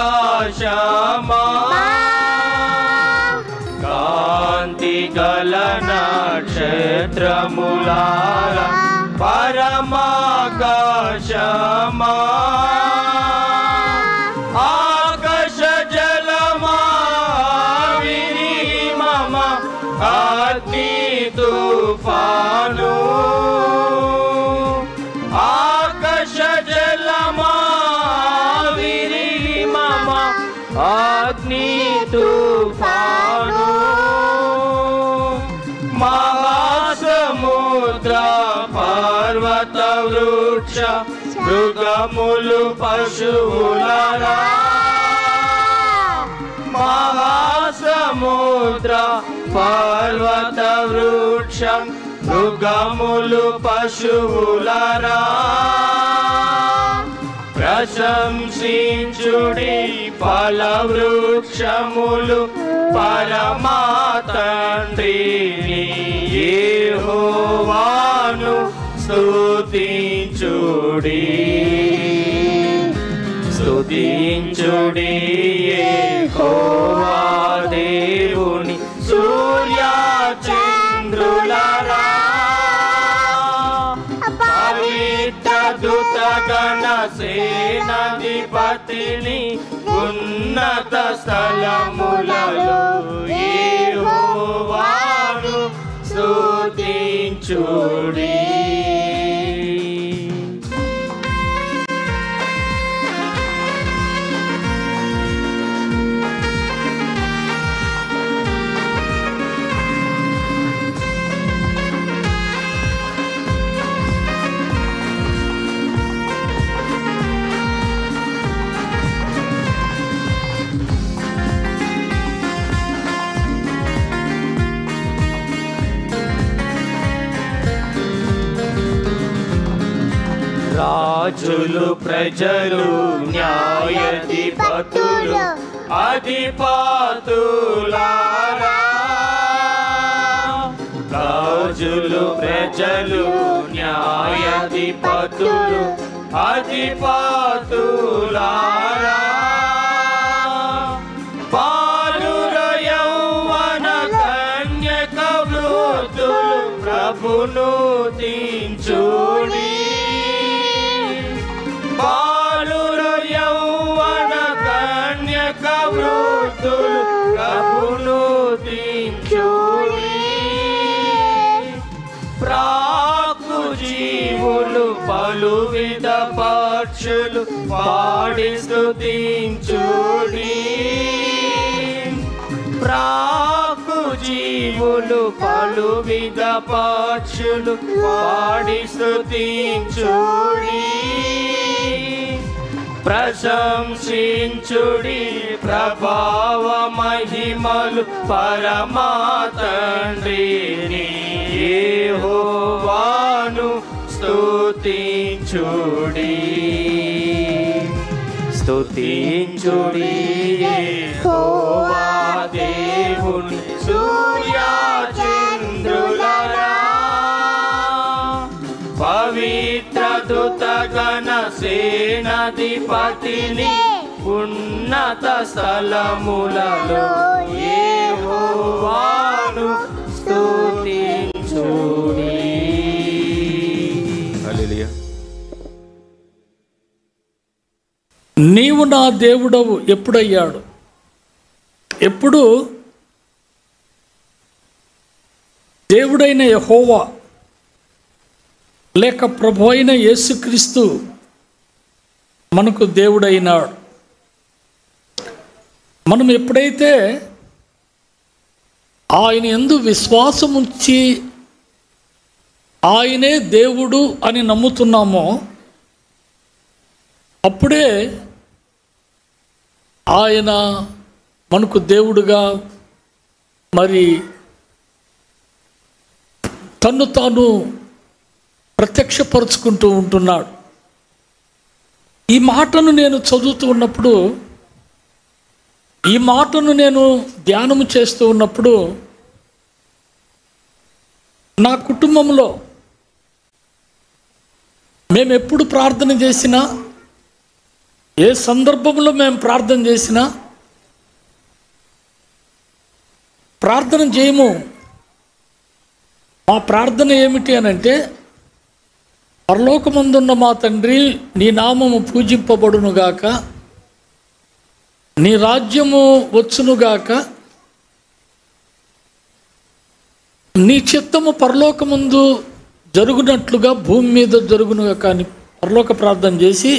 పరమాకాశమా కాంతి గల నక్షత్రములారా పరమాకాశమా ఆకాశ జలమా విరిమమ అగ్ని తుఫాను ఆకాశ జలమా విరిమమ అగ్ని తుఫాను మహాసముద్ర పర్వత వృక్ష మృగములు పశువులారా మహాసముద్ర పర్వత వృక్ష మృగములు పశువులారా ప్రశంసించుడి ఫల వృక్షములు పరమా తండ్రిని యెహోవాను స్తుతించుడి స్తుతించుడి యెహోవా దేవుని సూర్య చంద్రులారా పవిత్ర దూతగణ సేనాధిపతిని ఉన్నత స్థలములలో యెహోవాను స్తుతించుడి. రాజులు ప్రజలు న్యాయాధిపతులు అధిపతులారా రాజులు ప్రజలు న్యాయాధిపతులు అధిపతులారా బాలుర యౌవన కన్యక వృద్ధులు ప్రభును స్తుతించుడి బాలుర యౌవన కన్యక వృద్ధులు ప్రభును స్తుతించుడి ప్రాకు జీవులు పలువిధ పక్షులు పాడి స్తుతించుడి ప్రాకు జీవులు పలువిధ పక్షులు పాడి స్తుతించుడి ప్రశంసించుడి ప్రభావ మహిమలు పరమా తండ్రిని యెహోవాను స్తుతించుడి స్తుతించుడి యెహోవా దేవుని సూర్య చంద్రులారా పవిత్ర దూతగణ సేనాధిపతిని ఉన్నత స్థలములలో యెహోవాను స్తుతించుడి. హల్లెలూయా. నీవు నా దేవుడవు ఎప్పుడయ్యాడు? ఎప్పుడు దేవుడైన యెహోవా లేక ప్రభు అయిన యేసుక్రీస్తు మనకు దేవుడైనాడు. మనం ఎప్పుడైతే ఆయన యందు విశ్వాసముంచి ఆయనే దేవుడు అని నమ్ముతున్నామో అప్పుడే ఆయన మనకు దేవుడుగా మరి తన్ను తాను ప్రత్యక్షపరుచుకుంటూ ఉంటున్నాడు. ఈ మాటను నేను చదువుతూ ఉన్నప్పుడు, ఈ మాటను నేను ధ్యానము చేస్తూ ఉన్నప్పుడు నా కుటుంబంలో మేము ఎప్పుడు ప్రార్థన చేసినా ఏ సందర్భంలో మేము ప్రార్థన చేసినా ప్రార్థన చేయము. మా ప్రార్థన ఏమిటి అనంటే, పరలోకమందున్న మా తండ్రి, నీ నామము పూజింపబడునుగాక, నీ రాజ్యము వచ్చునుగాక, నీ చిత్తము పరలోకమందు జరుగునట్లుగా భూమి మీద జరుగునుగాక అని పరలోక ప్రార్థన చేసి,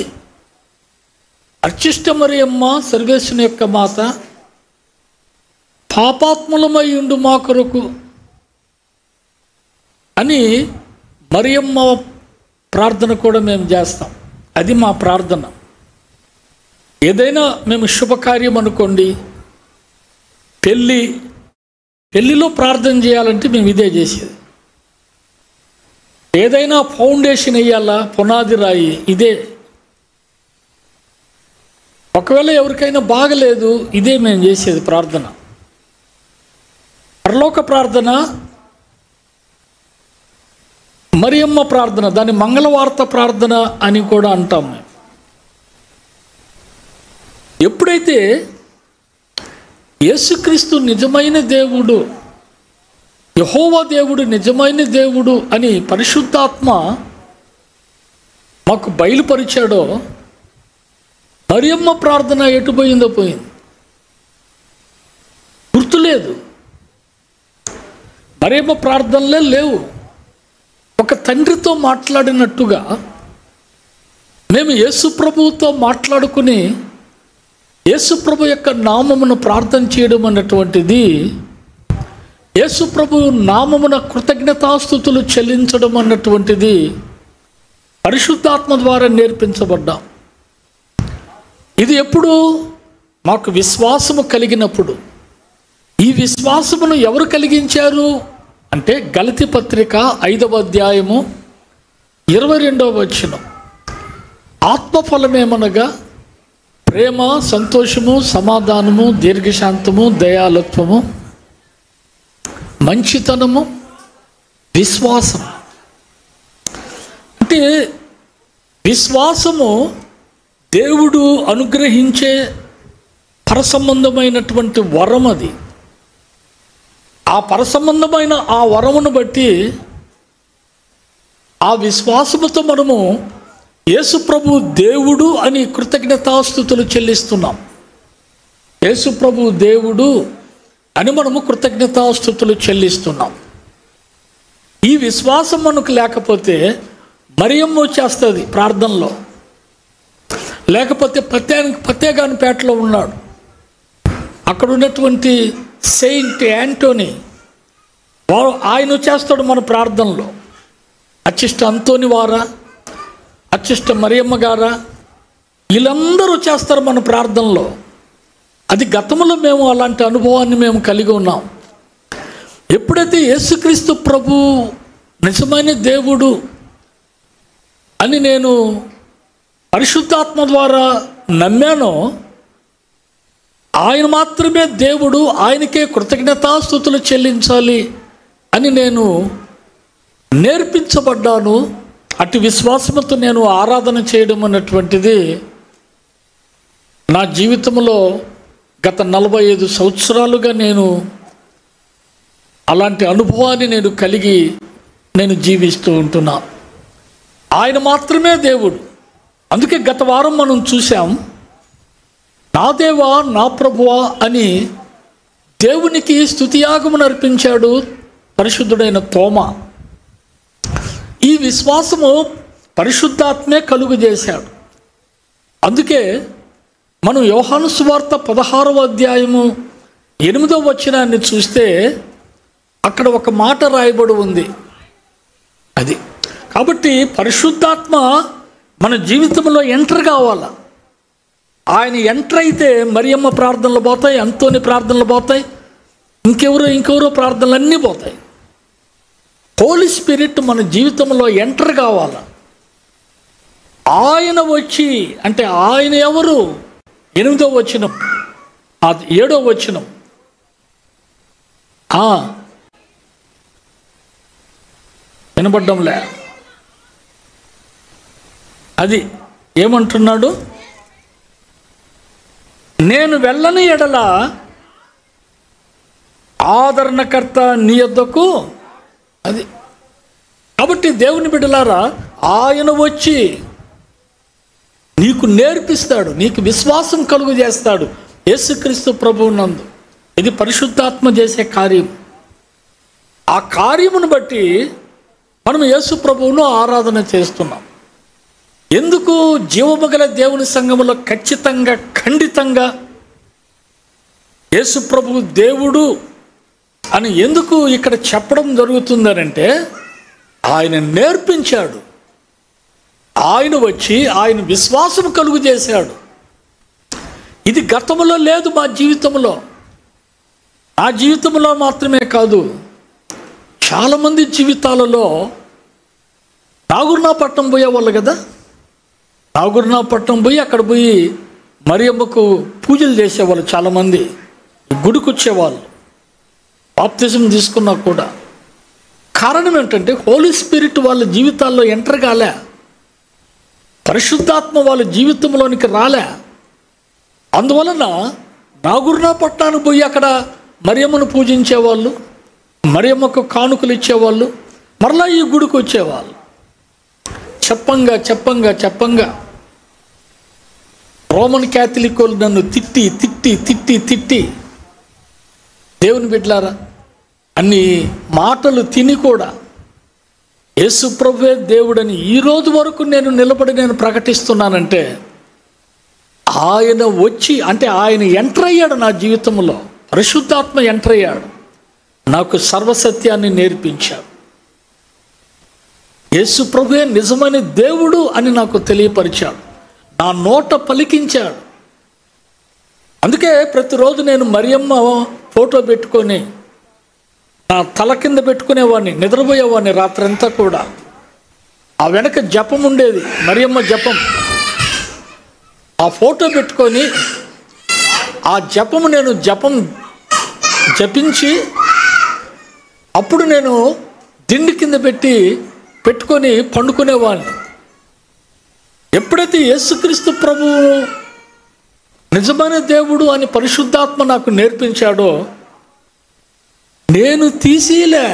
అర్చిష్ట మరియమ్మ సర్వేశ్వరుని యొక్క మాత, పాపాత్ములమై ఉండు మా కొరకు అని మరియమ్మ ప్రార్థన కూడా మేము చేస్తాం. అది మా ప్రార్థన. ఏదైనా మేము శుభకార్యం అనుకోండి, పెళ్ళిలో ప్రార్థన చేయాలంటే మేము ఇదే చేసేది. ఏదైనా ఫౌండేషన్ వేయాలా, పునాది రాయి, ఇదే. ఒకవేళ ఎవరికైనా బాగలేదు, ఇదే మేము చేసేది ప్రార్థన. పరలోక ప్రార్థన, మరియమ్మ ప్రార్థన, దాన్ని మంగళవార్త ప్రార్థన అని కూడా అంటాం మేము. ఎప్పుడైతే యేసుక్రీస్తు నిజమైన దేవుడు, యెహోవా దేవుడు నిజమైన దేవుడు అని పరిశుద్ధాత్మ మాకు బయలుపరిచాడో, మరియమ్మ ప్రార్థన ఎటు పోయిందో పోయింది, గుర్తులేదు. మరియమ్మ ప్రార్థనలే లేవు. ఒక తండ్రితో మాట్లాడినట్టుగా మేము యేసుప్రభువుతో మాట్లాడుకుని యేసుప్రభు యొక్క నామమును ప్రార్థన చేయడం అన్నటువంటిది, యేసుప్రభు నామమున కృతజ్ఞతాస్తుతులు చెల్లించడం అన్నటువంటిది పరిశుద్ధాత్మ ద్వారా నేర్పించబడ్డాం. ఇది ఎప్పుడు? మాకు విశ్వాసము కలిగినప్పుడు. ఈ విశ్వాసమును ఎవరు కలిగించారు అంటే, గలతీ పత్రిక 5వ అధ్యాయము 22వ వచనం, ఆత్మఫలమేమనగా ప్రేమ, సంతోషము, సమాధానము, దీర్ఘశాంతము, దయాలత్వము, మంచితనము, విశ్వాసం. అంటే విశ్వాసము దేవుడు అనుగ్రహించే పరసంబంధమైనటువంటి వరం. అది ఆ పరసంబంధమైన ఆ వరమును బట్టి ఆ విశ్వాసముతో మనము యేసుప్రభు దేవుడు అని కృతజ్ఞతాస్తుతులు చెల్లిస్తున్నాం. యేసుప్రభు దేవుడు అని మనము కృతజ్ఞతాస్తుతులు చెల్లిస్తున్నాం. ఈ విశ్వాసం మనకు లేకపోతే మరియమ్మ వచ్చేస్తుంది ప్రార్థనలో. లేకపోతే పత్తేగానిపేటలో ఉన్నాడు, అక్కడ ఉన్నటువంటి సెయింట్ యాంటోనీ, ఆయన వచ్చేస్తాడు మన ప్రార్థనలో. అచ్చిష్ట అంతోని వారా, అచ్చిష్ట మరియమ్మ గారా, వీళ్ళందరూ వచ్చేస్తారు మన ప్రార్థనలో. అది గతంలో మేము అలాంటి అనుభవాన్ని మేము కలిగి ఉన్నాం. ఎప్పుడైతే యేసుక్రీస్తు ప్రభు నిజమైన దేవుడు అని నేను పరిశుద్ధాత్మ ద్వారా నమ్మానో, ఆయన మాత్రమే దేవుడు, ఆయనకే కృతజ్ఞతాస్తుతులు చెల్లించాలి అని నేను నేర్పించబడ్డాను. అటు విశ్వాసంతో నేను ఆరాధన చేయడం అన్నటువంటిది నా జీవితంలో గత 45 సంవత్సరాలుగా నేను అలాంటి అనుభవాన్ని నేను కలిగి నేను జీవిస్తూ ఉంటున్నా. ఆయన మాత్రమే దేవుడు. అందుకే గత వారం మనం చూసాం, నా దేవా నా ప్రభువా అని దేవునికి స్తుతియాగమును అర్పించాడు పరిశుద్ధుడైన తోమా. ఈ విశ్వాసము పరిశుద్ధాత్మే కలుగు చేశాడు. అందుకే మనం యోహాను సువార్త 16వ అధ్యాయము 8వ వచనాన్ని చూస్తే అక్కడ ఒక మాట రాయబడి ఉంది. అది కాబట్టి పరిశుద్ధాత్మ మన జీవితంలో ఎంటర్ కావాలా. ఆయన ఎంటర్ అయితే మరియమ్మ ప్రార్థనలు పోతాయి, అంతోని ప్రార్థనలు పోతాయి, ఇంకెవరో ప్రార్థనలు అన్నీ పోతాయి. హోలీ స్పిరిట్ మన జీవితంలో ఎంటర్ కావాలా. ఆయన వచ్చి, అంటే ఆయన ఎవరు? 8వ వచనం, 7వ వచనం, వినబడ్డంలే. అది ఏమంటున్నాడు? నేను వెళ్ళని ఎడల ఆదరణకర్త నీ యొద్దకు అది. కాబట్టి దేవుని బిడ్డలారా, ఆయన వచ్చి నీకు నేర్పిస్తాడు, నీకు విశ్వాసం కలుగు చేస్తాడు యేసుక్రీస్తు ప్రభువునందు. ఇది పరిశుద్ధాత్మ చేసే కార్యం. ఆ కార్యమును బట్టి మనం యేసు ప్రభువును ఆరాధన చేస్తున్నాం. ఎందుకు జీవమగల దేవుని సంఘములో ఖచ్చితంగా ఖండితంగా యేసు ప్రభువు దేవుడు అని ఎందుకు ఇక్కడ చెప్పడం జరుగుతుందనంటే, ఆయన నేర్పించాడు, ఆయన వచ్చి ఆయన విశ్వాసం కలుగు చేశాడు. ఇది గతంలో లేదు మా జీవితంలో. నా జీవితంలో మాత్రమే కాదు, చాలామంది జీవితాలలో నాగుర్నాపట్నం పోయేవాళ్ళు కదా. నాగుర్నాపట్నం పోయి అక్కడ పోయి మరియమ్మకు పూజలు చేసేవాళ్ళు చాలామంది, గుడికి వచ్చేవాళ్ళు, బాప్తిజం తీసుకున్నా కూడా. కారణం ఏంటంటే హోలీ స్పిరిట్ వాళ్ళ జీవితాల్లో ఎంటర్ కాలే, పరిశుద్ధాత్మ వాళ్ళ జీవితంలోనికి రాలే. అందువలన నాగుర్నాపట్నానికి పోయి అక్కడ మరియమ్మను పూజించేవాళ్ళు, మరియమ్మకు కానుకలు ఇచ్చేవాళ్ళు, మరలా ఈ గుడికి వచ్చేవాళ్ళు. చెప్పంగా చెప్పంగా చెప్పంగా రోమన్ క్యాథలిక్ వాళ్ళు నన్ను తిట్టి తిట్టి తిట్టి తిట్టి, దేవుని బిడ్డలారా, అన్ని మాటలు తిని కూడా యేసు ప్రభువే దేవుడని ఈరోజు వరకు నేను నిలబడి నేను ప్రకటిస్తున్నానంటే, ఆయన వచ్చి అంటే ఆయన ఎంటర్ అయ్యాడు నా జీవితంలో. పరిశుద్ధాత్మ ఎంటర్ అయ్యాడు, నాకు సర్వసత్యాన్ని నేర్పించాడు. యేసు ప్రభువే నిజమైన దేవుడు అని నాకు తెలియపరిచాడు, నా నోట పలికించాడు. అందుకే ప్రతిరోజు నేను మరియమ్మ ఫోటో పెట్టుకొని నా తల కింద పెట్టుకునేవాడిని, నిద్రపోయేవాడిని రాత్రంతా కూడా. ఆ వెనక జపం ఉండేది, మరియమ్మ జపం. ఆ ఫోటో పెట్టుకొని ఆ జపము నేను జపించి అప్పుడు నేను దిండి కింద పెట్టుకొని పండుకునేవాడిని. ఎప్పుడైతే యేసుక్రీస్తు ప్రభువు నిజమైన దేవుడు అని పరిశుద్ధాత్మ నాకు నేర్పించాడో, నేను తీసేలే,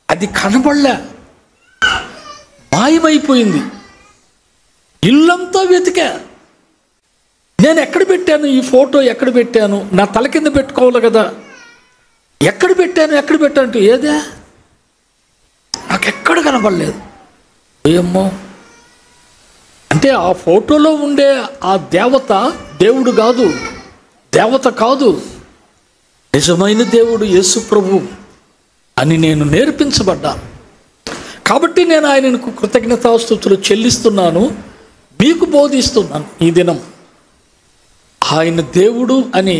అది కనబడలే, మాయమైపోయింది. ఇల్లంతా వెతికా, నేను ఎక్కడ పెట్టాను ఈ ఫోటో, ఎక్కడ పెట్టాను, నా తల కింద పెట్టుకోవాలి కదా, ఎక్కడ పెట్టాను అంటే ఏదే నాకు ఎక్కడ కనబడలేదు. ఏమో అంటే ఆ ఫోటోలో ఉండే ఆ దేవుడు కాదు, దేవత కాదు, నిజమైన దేవుడు యేసు ప్రభు అని నేను నేర్పించబడ్డాను. కాబట్టి నేను ఆయనకు కృతజ్ఞతాస్తుతులు చెల్లిస్తున్నాను, మీకు బోధిస్తున్నాను. ఈ దినం ఆయన దేవుడు అని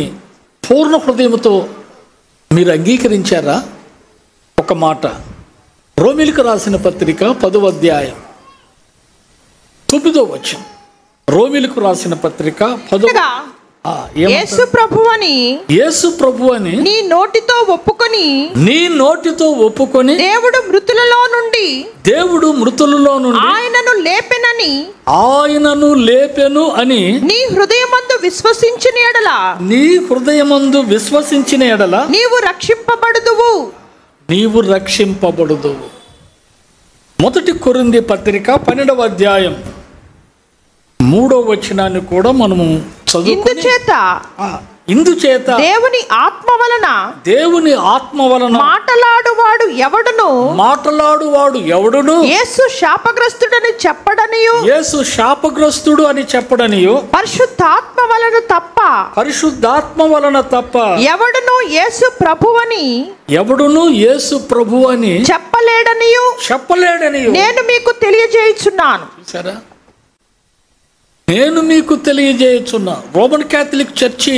పూర్ణ హృదయంతో మీరు అంగీకరించారా? ఒక మాట, రోమీయులకు రాసిన పత్రిక 10వ అధ్యాయం 9వ వచనం. రోమీయులకు రాసిన పత్రిక 10వ యేసు ప్రభువని నీ నోటితో ఒప్పుకొని దేవుడు మృతులలో నుండి ఆయనను లేపెను అని నీ హృదయమందు విశ్వసించిన ఎడల నీవు రక్షింపబడుదువు. మొదటి కొరింథీ పత్రిక 12వ అధ్యాయం 3వ వచనాన్ని కూడా మనము ఇందుచేత దేవుని ఆత్మ వలన మాటలాడువాడు ఎవడును యేసు శాపగ్రస్తుడు అని చెప్పడనియు పరిశుద్ధాత్మ వలన తప్ప ఎవడును యేసు ప్రభువని చెప్పలేడనియు నేను మీకు తెలియజేయుచున్నా. రోమన్ క్యాథలిక్ చర్చి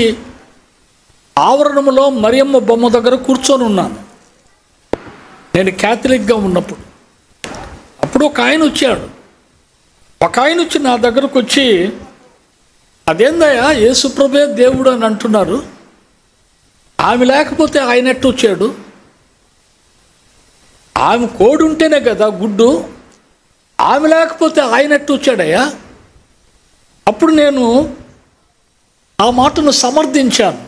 ఆవరణములో మరియమ్మ బొమ్మ దగ్గర కూర్చొని ఉన్నాను నేను క్యాథలిక్గా ఉన్నప్పుడు. అప్పుడు ఒక ఆయన వచ్చి నా దగ్గరకు వచ్చి, అదేందయ్యా యేసుప్రభే దేవుడు అని అంటున్నారు, ఆమె లేకపోతే ఆయన ఎట్టు వచ్చాడు? ఆమె కోడి ఉంటేనే కదా గుడ్డు, ఆమె లేకపోతే ఆయన ఎట్టు వచ్చాడయ్యా? అప్పుడు నేను ఆ మాటను సమర్థించాను.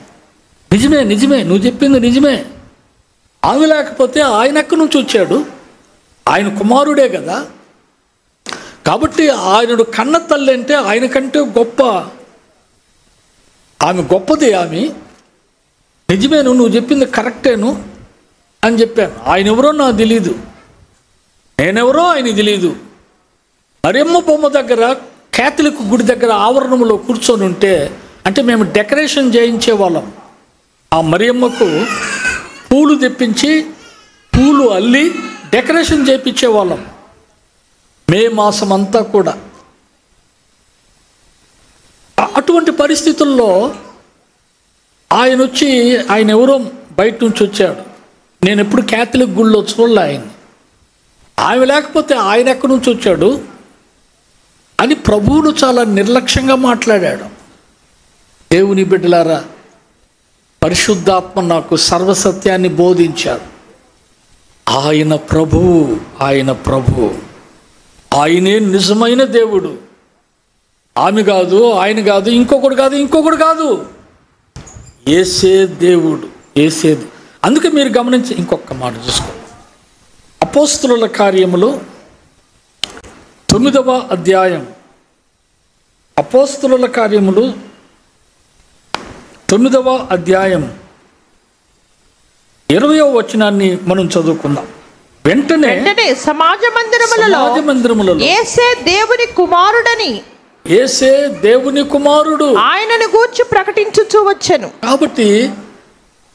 నిజమే నిజమే, నువ్వు చెప్పింది నిజమే. ఆమె లేకపోతే ఆయన ఎక్కడి నుంచి వచ్చాడు? ఆయన కుమారుడే కదా. కాబట్టి ఆయనడు కన్న తల్లి అంటే ఆయన కంటే గొప్ప, ఆమె గొప్పది. ఆమె నిజమేను, నువ్వు చెప్పింది కరెక్టేను అని చెప్పాను. ఆయన ఎవరో నాకు తెలీదు, నేనెవరో ఆయనకి తెలీదు. మరియమ్మ బొమ్మ దగ్గర కేథలిక్ గుడి దగ్గర ఆవరణంలో కూర్చొని ఉంటే, అంటే మేము డెకరేషన్ చేయించే వాళ్ళం. ఆ మరియమ్మకు పూలు తెప్పించి పూలు అల్లి డెకరేషన్ చేయించే వాళ్ళం మే మాసం అంతా కూడా. అటువంటి పరిస్థితుల్లో ఆయన వచ్చి, ఆయన ఎవరో బయట నుంచి వచ్చాడు. నేను ఎప్పుడు కేథలిక్ గుళ్ళో చూడలే ఆయన్ని. ఆమె లేకపోతే ఆయన ఎక్కడి నుంచి వచ్చాడు అని ప్రభువును చాలా నిర్లక్ష్యంగా మాట్లాడాడు. దేవుని బిడ్డలారా, పరిశుద్ధాత్మ నాకు సర్వసత్యాన్ని బోధించాడు. ఆయన ప్రభువు, ఆయన ప్రభువు, ఆయనే నిజమైన దేవుడు. ఆమె కాదు, ఆయన కాదు, ఇంకొకడు కాదు, ఇంకొకడు కాదు, యేసే దేవుడు, యేసే. అందుకే మీరు గమనించి ఇంకొక మాట చూసుకోండి. అపోస్తలుల కార్యములు 9వ అధ్యాయం, అపోస్తలుల కార్యములు 9వ అధ్యాయం 20వ వచనాన్ని మనం చదువుకుందాం. వెంటనే సమాజ మందిరములలో యేసే దేవుని కుమారుడని, యేసే దేవుని కుమారుడు, ఆయనను గూర్చి ప్రకటించుచూ వచ్చెను. కాబట్టి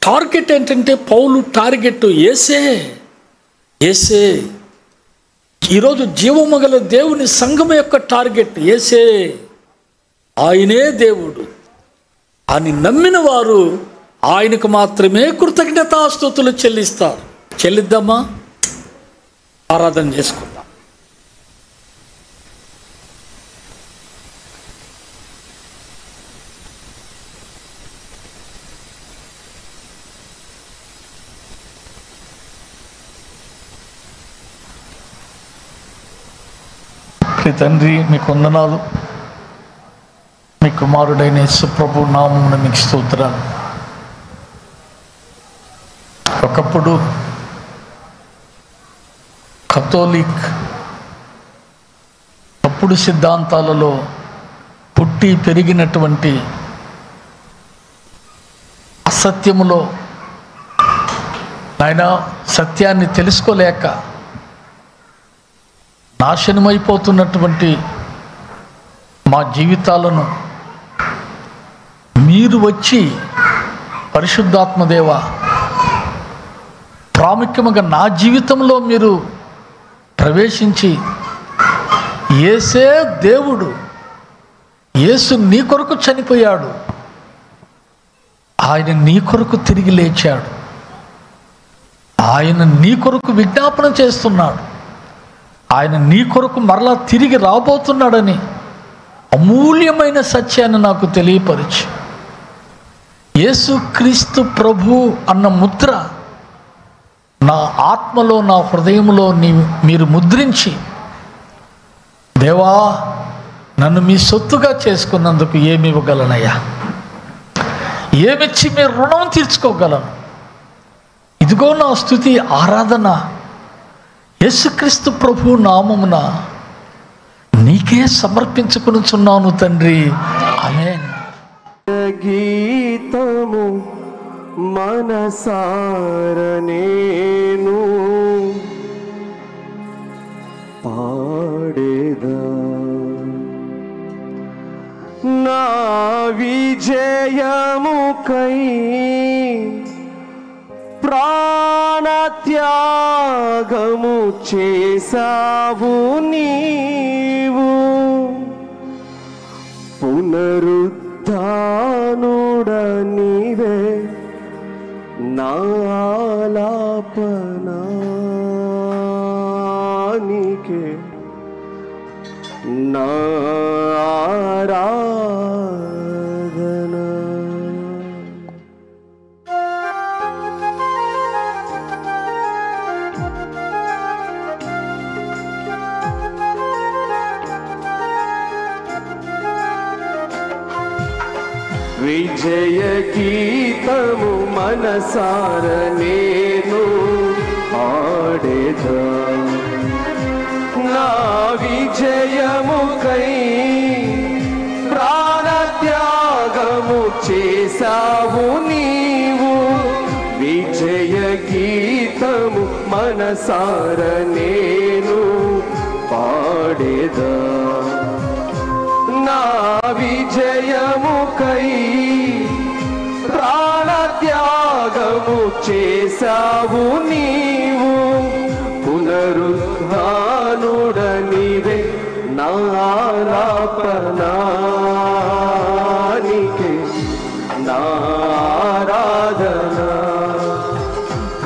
టార్గెట్ ఏంటంటే, పౌలు టార్గెట్ యేసే, యేసే. ఈరోజు జీవము గల దేవుని సంఘం యొక్క టార్గెట్ యేసే, ఆయనే దేవుడు అని నమ్మిన వారు ఆయనకు మాత్రమే కృతజ్ఞతాస్తుతులు చెల్లిస్తారు. చెల్లిద్దామా? ఆరాధన చేసుకుందాం. తండ్రి, మీకు వందనాలు. మీ కుమారుడైన యేసు ప్రభు నామమున మీకు స్తోత్రాలు. ఒకప్పుడు కథోలిక్ తప్పుడు సిద్ధాంతాలలో పుట్టి పెరిగినటువంటి, అసత్యములో ఆయన సత్యాన్ని తెలుసుకోలేక నాశనమైపోతున్నటువంటి మా జీవితాలను మీరు వచ్చి, పరిశుద్ధాత్మదేవ, ప్రాముఖ్యముగా నా జీవితంలో మీరు ప్రవేశించి, యేసే దేవుడు, యేసు నీ కొరకు చనిపోయాడు, ఆయన నీ కొరకు తిరిగి లేచాడు, ఆయన నీ కొరకు విజ్ఞాపన చేస్తున్నాడు, ఆయన నీ కొరకు మరలా తిరిగి రాబోతున్నాడని అమూల్యమైన సత్యాన్ని నాకు తెలియపరిచి, యేసుక్రీస్తు ప్రభు అన్న ముద్ర నా ఆత్మలో, నా హృదయంలో మీరు ముద్రించి, దేవా నన్ను మీ సొత్తుగా చేసుకున్నందుకు ఏమి ఇవ్వగలనయ్యా? ఏమిచ్చి మీ రుణం తీర్చుకోగలను? ఇదిగో నా స్తుతి, ఆరాధన యేసుక్రీస్తు ప్రభు నామమున నీకే సమర్పించుకొనుచున్నాను తండ్రి. ఆమేన్. గీతము మనసార నేను పాడేదా, నా విజయముకై ప్రాణత్యాగము చేసావు నీవు, పునరుద్ధానుడ నీవే నాలాపనానికే నారాధన. విజయ గీతము మనసార నేను ఆడేదా. నా విజయముకై ప్రాణత్యాగము చేసావు నీవు. విజయ గీతము మనసార నేను పాడేదా. నా విజయముకై ప్రాణత్యాగము చేసావు నీవు. పునరుద్ధానుడ నీవే నా ఆలాపనానికే నా ఆరాధన.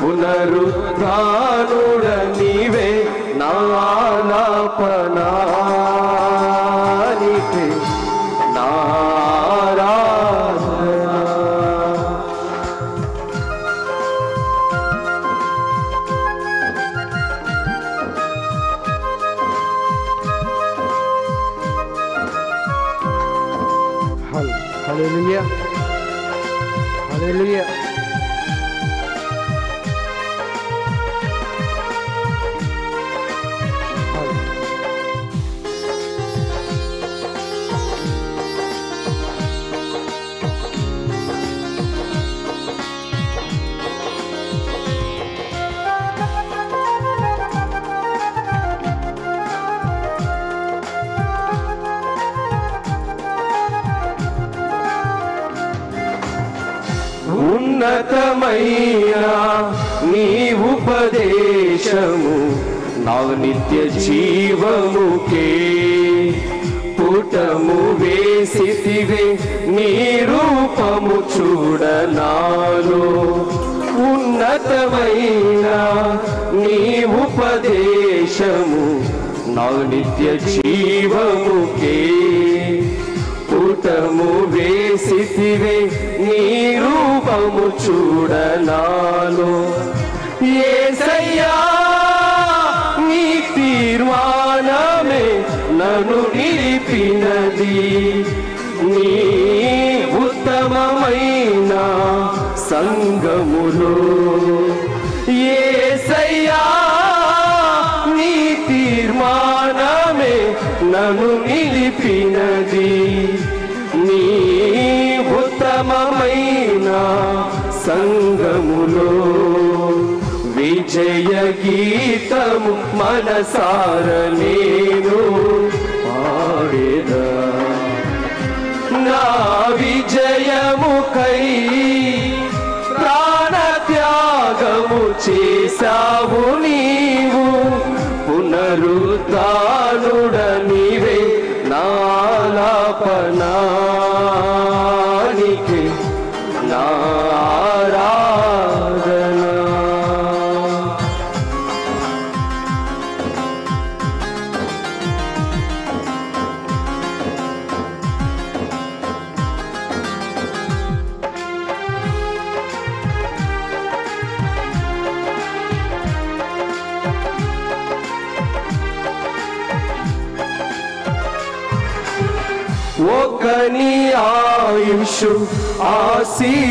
పునరుద్ధానుడ నీవే నా ఆలాపనానికే నా ఆరాధన. హల్లెలూయా హల్లెలూయా. ఉన్నతమైన నీ ఉపదేశము నా నిత్య జీవముకే పుటము వేసితివే నీ రూపము చూడనాలో. ఉన్నతమైన నీ ఉపదేశము నా నిత్య జీవముకే పుటము వేసితివే నీ రూపము చూడనాలో. యేసయ్యా నీ తీర్మానమే నన్ను నిలిపినది. నీ ఉత్తమమైన సంగములో. యేసయ్యా నీ తీర్మానమే నన్ను నిలిపినది. నీ ఉత్తమమైన సంగములో. విజయ గీతము మనసార నేను పాడేదా. నా విజయముకై ప్రాణత్యాగము చేసావు నీవు. పునరుద్ధానుడ నీవే నా ఆలాపనానికే నా ఆరాధన. ఒకని ఆయుషు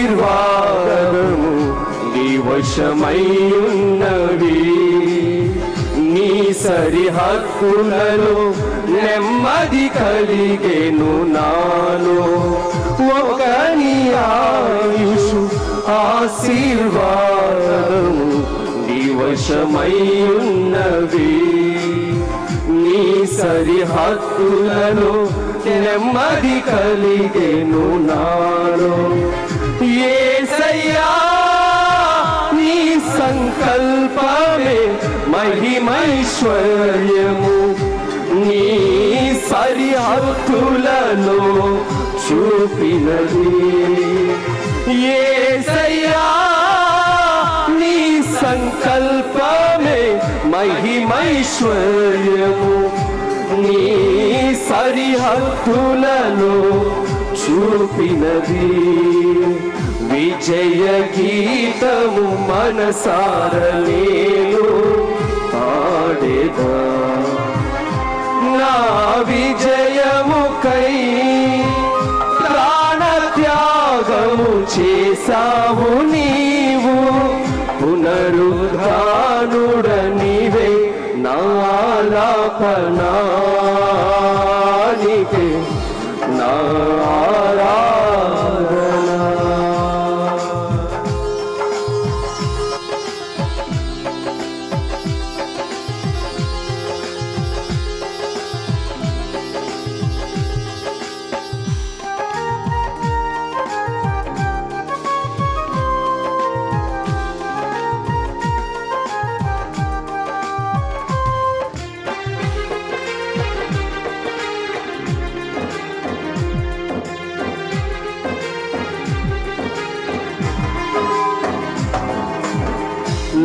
ఆశీర్వాదము నీ వశమయ్యున్నవి. నీ సరిహద్దులలో నెమ్మది కలిగెను నాలో. ఒకని ఆయుషు ఆశీర్వాదము నీ వశమయ్యున్నవి. నీ సరిహద్దులలో నెమ్మది కలిగెను నాలో. యేసయ్యా నీ సంకల్పమే మహిమైశ్వర్యము. నీ సరిహద్దులలో చూపినది. యేసయ్యా నీ సంకల్పమే మహిమైశ్వర్యము. నీ సరిహద్దులలో చూపినది. విజయ గీతము మనసార నేను పాడేదా. నా విజయముకై ప్రాణత్యాగము త్యాగము చేసావు నీవు, పునరుద్ధానుడ నీవే నాలాపనానికి నా ఆరాధన.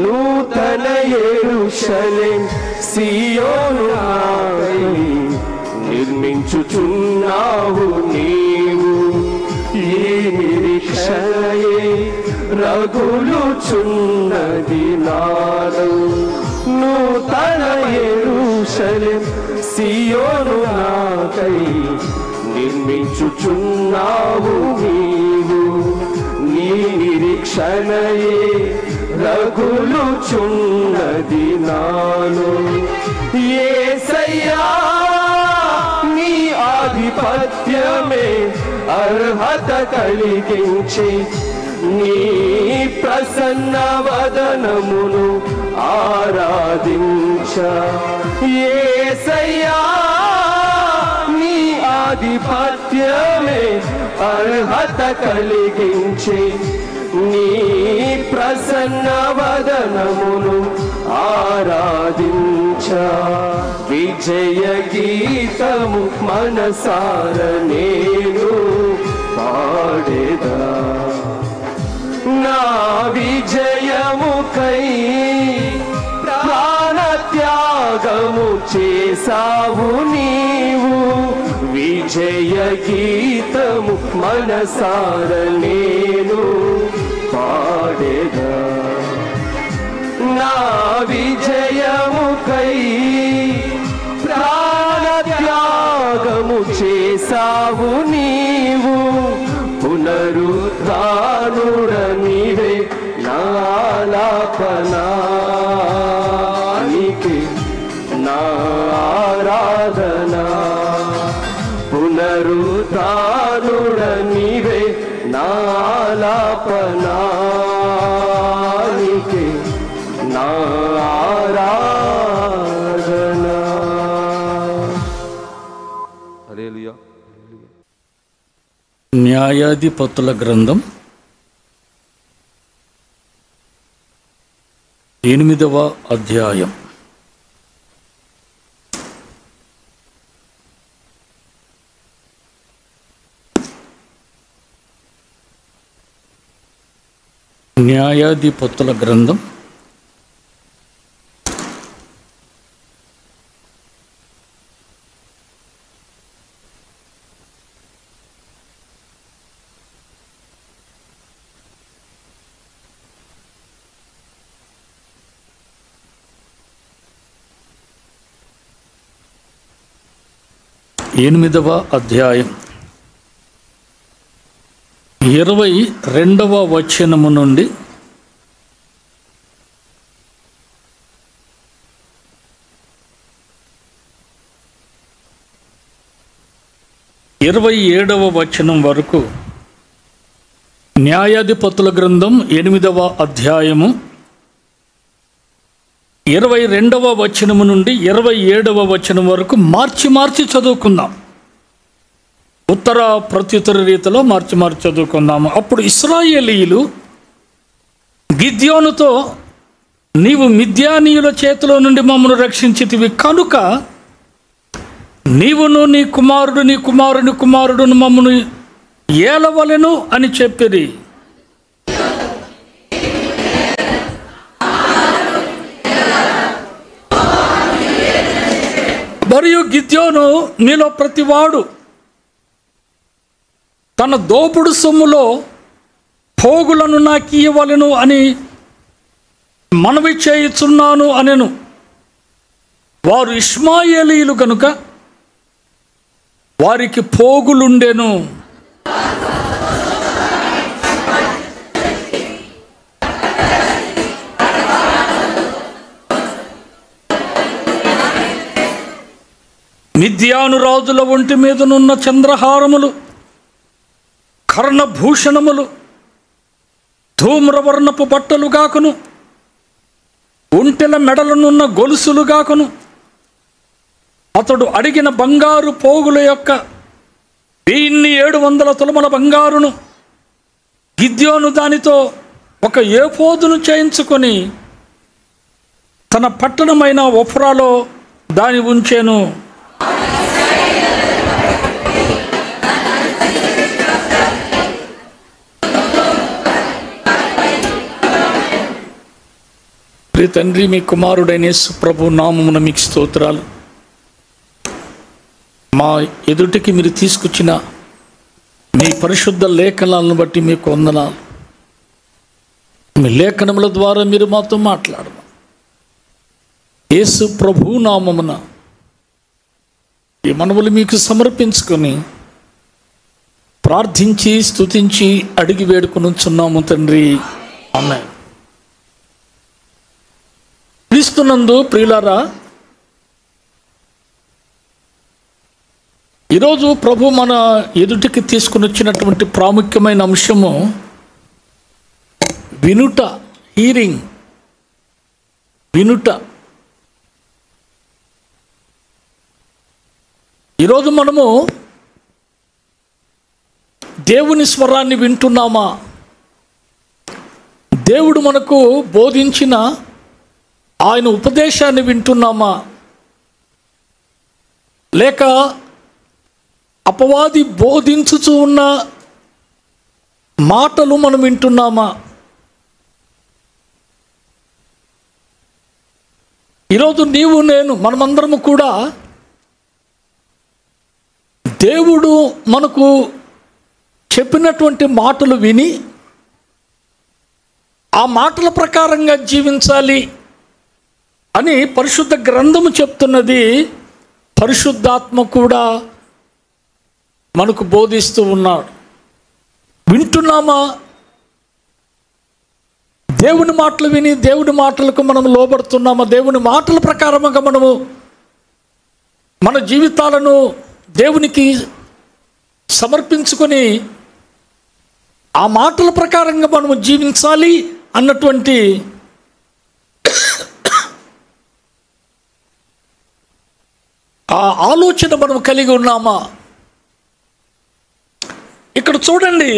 నూతన యెరూషలేం సియోను నాకై నిర్మించుచున్నావు నీవు, ఈ నిరీక్షణయే రగులుచున్నది నాలో. నూతన యెరూషలేం సియోను నాకై నిర్మించుచున్నావు నీవు, నీ నిరీక్షణయే రగులుచున్నది నాలో. యేసయ్యా నీ ఆధిపత్యమే అర్హత కలిగించి, నీ ప్రసన్న వదనమును ఆరాధించ. యేసయ్యా నీ ఆధిపత్యమే అర్హత కలిగించి, నీ ప్రసన్న వదనమును ఆరాధించ. విజయ గీతము మనసార నేను పాడేదా, నా విజయముకై ప్రాణత్యాగము చేసావు నీవు. విజయ గీతము మనసార నేను పాడేదా, నా విజయముకై ప్రాణత్యాగము చేసావు నీవు. పునరుద్ధానుడ నీవే నాలాపనానికి నా ఆరాధన. పునరుద్ధానుడ నీవే నాలాపనానికి నా ఆరాధన. హల్లెలూయా. న్యాయాధిపతుల గ్రంథం 8వ అధ్యాయం. న్యాయాధిపతుల గ్రంథం 8వ అధ్యాయం 22వ వచనము నుండి 27వ వచనం వరకు. న్యాయాధిపతుల గ్రంథం 8వ అధ్యాయము 22వ వచనము నుండి 27వ వచనం వరకు మార్చి చదువుకుందాం. ఉత్తర ప్రత్యుత్తర రీతిలో మార్చి చదువుకుందాము. అప్పుడు ఇశ్రాయేలీయులు గిద్యోనుతో, నీవు మిద్యానీయుల చేతిలో నుండి మమ్మను రక్షించితివి కనుక నీవును నీ కుమారుని కుమారుడును మమ్మను ఏలవలెను అని చెప్పిరి. మరియు గిద్యోను, నీలో ప్రతివాడు తన దోపుడు సొమ్ములో పోగులను నాకు ఇవ్వవలెను అని మనవి చేయుచున్నాను అనెను. వారు ఇష్మాయేలీయులు కనుక వారికి పోగులుండెను. మిద్యాను రాజుల ఒంటి మీదనున్న చంద్రహారములు, కర్ణభూషణములు, ధూమ్రవర్ణపు బట్టలు గాకును, ఒంటెల మెడలనున్న గొలుసులు గాకును, అతడు అడిగిన బంగారు పోగుల యొక్క 1700 తులముల బంగారును, గిద్యోను దానితో ఒక ఏఫోదును చేయించుకొని తన పట్టణమైన ఒఫ్రాలో దాని ఉంచెను. ప్రియ తండ్రి, మీ కుమారుడైన యేసు ప్రభు నామమున మీకు స్తోత్రాలు. మా ఎదుటికి మీరు తీసుకొచ్చిన మీ పరిశుద్ధ లేఖనాలను బట్టి మీకు వందనాలు. మీ లేఖనముల ద్వారా మీరు మాతో మాట్లాడము. యేసు ప్రభు నామమున ఈ మనవులు మీకు సమర్పించుకొని ప్రార్థించి స్తుతించి అడిగి వేడుకొనుచున్నాము తండ్రి. ఆమేన్. క్రీస్తునందు ప్రియులారా, ఈరోజు ప్రభు మన ఎదుటికి తీసుకుని వచ్చినటువంటి ప్రాముఖ్యమైన అంశము వినుట, హీరింగ్. వినుట. ఈరోజు మనము దేవుని స్వరాన్ని వింటున్నామా? దేవుడు మనకు బోధించిన ఆయన ఉపదేశాన్ని వింటున్నామా? లేక అపవాది బోధించుచూ ఉన్న మాటలు మనం వింటున్నామా? ఈరోజు నీవు నేను మనమందరము కూడా దేవుడు మనకు చెప్పినటువంటి మాటలు విని ఆ మాటల ప్రకారంగా జీవించాలి అని పరిశుద్ధ గ్రంథము చెప్తున్నది. పరిశుద్ధాత్మ కూడా మనకు బోధిస్తూ ఉన్నాడు. వింటున్నామా? దేవుని మాటలు విని దేవుని మాటలకు మనం లోబడుతున్నామా? దేవుని మాటల ప్రకారంగా మనము మన జీవితాలను దేవునికి సమర్పించుకొని ఆ మాటల ప్రకారంగా మనము జీవించాలి అన్నటువంటి ఆ ఆలోచన మనం కలిగి ఉన్నామా? ఇక్కడ చూడండి,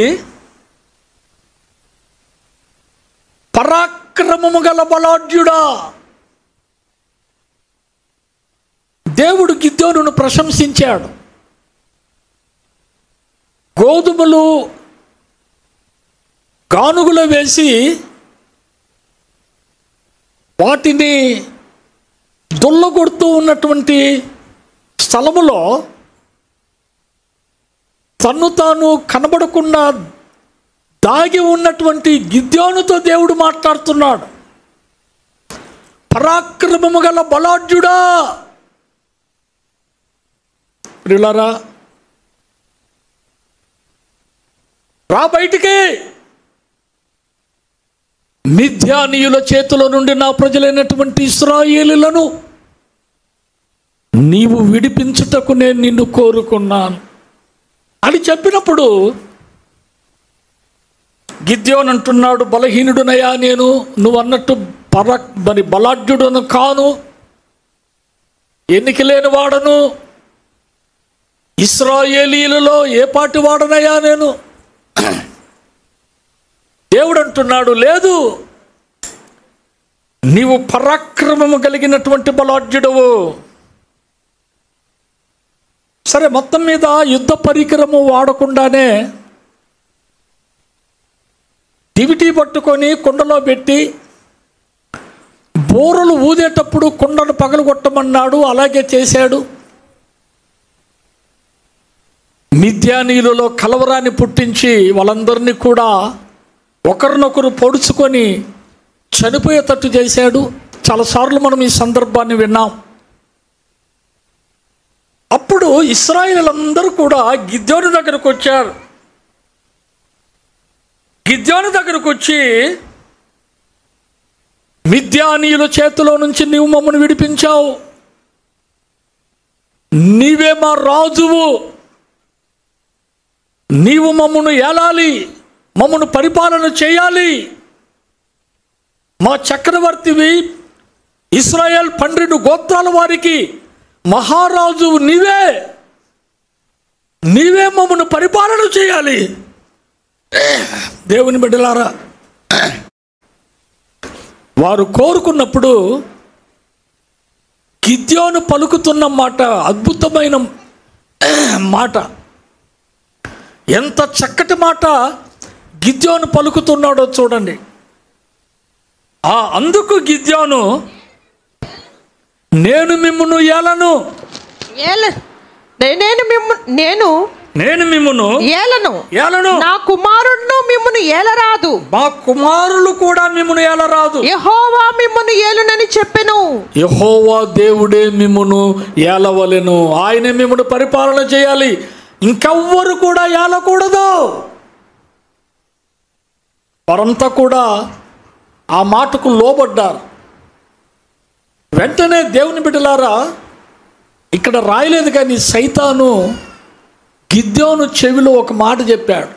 పరాక్రమము గల బలాఢ్యుడా. దేవుడు గిద్యోనును ప్రశంసించాడు. గోధుమలు గానుగులో వేసి వాటిని దొల్లగొడుతూ ఉన్నటువంటి స్థలములో తన్ను తాను కనబడకుండా దాగి ఉన్నటువంటి గిద్యోనుతో దేవుడు మాట్లాడుతున్నాడు. పరాక్రమము గల బలాఢ్యుడా. ప్రియులారా, రా బయటికి. మిద్యానీయుల చేతిలో నుండి నా ప్రజలైనటువంటి ఇశ్రాయేలులను నీవు విడిపించుటకు నేను నిన్ను కోరుకున్నాను అని చెప్పినప్పుడు గిద్యోను అంటున్నాడు, బలహీనుడునయా నేను, నువ్వు అన్నట్టు మరి బలాఢ్యుడును కాను, ఎన్నిక లేని వాడను, ఇశ్రాయేలీలలో ఏ పాటి వాడనయ్యా నేను. దేవుడు అంటున్నాడు, లేదు, నీవు పరాక్రమము కలిగినటువంటి బలాఢ్యుడవు. సరే, మొత్తం మీద యుద్ధ పరికరము వాడకుండానే దివిటీ పట్టుకొని కుండలో పెట్టి బోరలు ఊదేటప్పుడు కుండను పగలగొట్టమన్నాడు. అలాగే చేశాడు. మిద్యానీయులలో కలవరాన్ని పుట్టించి వాళ్ళందరినీ కూడా ఒకరినొకరు పొడుచుకొని చనిపోయేటట్టు చేశాడు. చాలాసార్లు మనం ఈ సందర్భాన్ని విన్నాం. అప్పుడు ఇశ్రాయేలీయులందరూ కూడా గిద్యోను దగ్గరకు వచ్చారు. గిద్యోను దగ్గరకు వచ్చి, మిద్యానీయుల చేతిలో నుంచి నీవు మమ్మల్ని విడిపించావు, నీవే మా రాజువు, నీవు మమ్మను ఏలాలి, మమ్మను పరిపాలన చేయాలి, మా చక్రవర్తివి, ఇశ్రాయేల్ 12 గోత్రాల వారికి మహారాజువు నీవే, నీవే మమ్మను పరిపాలన చేయాలి. దేవుని బిడ్డలారా, వారు కోరుకున్నప్పుడు గిద్యోను పలుకుతున్న మాట అద్భుతమైన మాట. ఎంత చక్కటి మాట గిద్యోను పలుకుతున్నాడో చూడండి. అందుకు గిద్యోను, నేను మిమ్మును ఏలను, నేను మిమ్మును ఏలను, నా కుమారుడును మిమ్మును ఏలరాదు, మా కుమారులు కూడా మిమ్మును ఏలరాదు, యెహోవా మిమ్మును ఏలునని చెప్పెను. యెహోవా దేవుడే మిమ్మును ఏలవలెను, ఆయనే మిమ్మును పరిపాలన చేయాలి, ఇంకెవ్వరు కూడా ఏలకూడదు. వారంతా కూడా ఆ మాటకు లోబడ్డారు. వెంటనే దేవుని బిడ్డలారా, ఇక్కడ రాయలేదు కానీ సైతాను గిద్యోను చెవిలో ఒక మాట చెప్పాడు.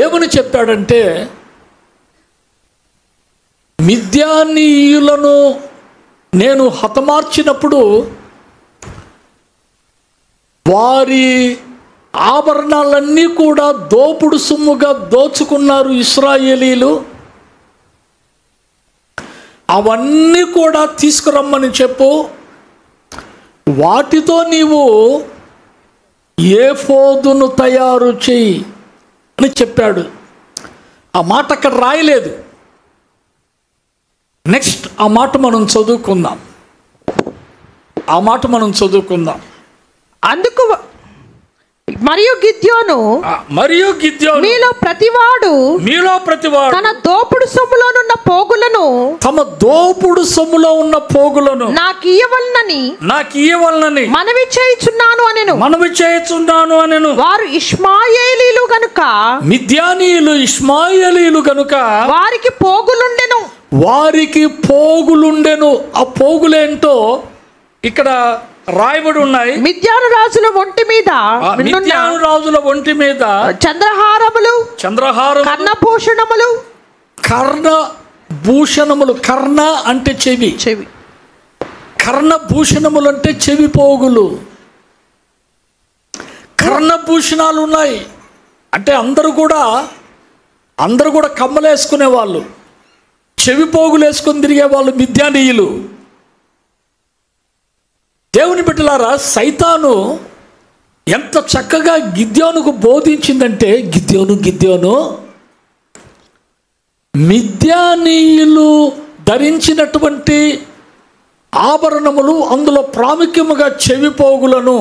ఏమని చెప్పాడంటే, మిద్యానీయులను నేను హతమార్చినప్పుడు వారి ఆభరణాలన్నీ కూడా దోపుడు సొమ్ముగా దోచుకున్నారు ఇశ్రాయేలీలు, అవన్నీ కూడా తీసుకురమ్మని చెప్పు, వాటితో నీవు ఏఫోదును తయారు చెయ్యి అని చెప్పాడు. ఆ మాట అక్కడ రాయలేదు. నెక్స్ట్ ఆ మాట మనం చదువుకుందాం. అందుకు మరియు గిద్యోను మీలో ప్రతివాడు తన దోపుడు సొమ్ములో ఉన్న పోగులను నాకు ఇయ్యవలనని మనవి చేయుచున్నాను అనెను. వారు ఇష్మాయేలీలు గనుక, మిద్యానీయులు ఇష్మాయేలీలు గనుక వారికి పోగులుండెను. ఆ పోగులేంటో ఇక్కడ రాయబడి ఉన్నాయి. మిద్యాను రాజుల ఒంటి మీద చంద్రహారములు, కర్ణభూషణములు. కర్ణ అంటే చెవి, కర్ణభూషణములు అంటే చెవి పోగులు. కర్ణభూషణాలు ఉన్నాయి. అంటే అందరూ కూడా కమ్మలు వేసుకునే వాళ్ళు, చెవి పోగులు వేసుకొని తిరిగే వాళ్ళు మిద్యానీయులు. దేవుని బిడ్డలారా, సైతాను ఎంత చక్కగా గిద్యోనుకు బోధించిందంటే, గిద్యోను మిద్యానీయులు ధరించినటువంటి ఆభరణములు, అందులో ప్రాముఖ్యముగా చెవి పోగులను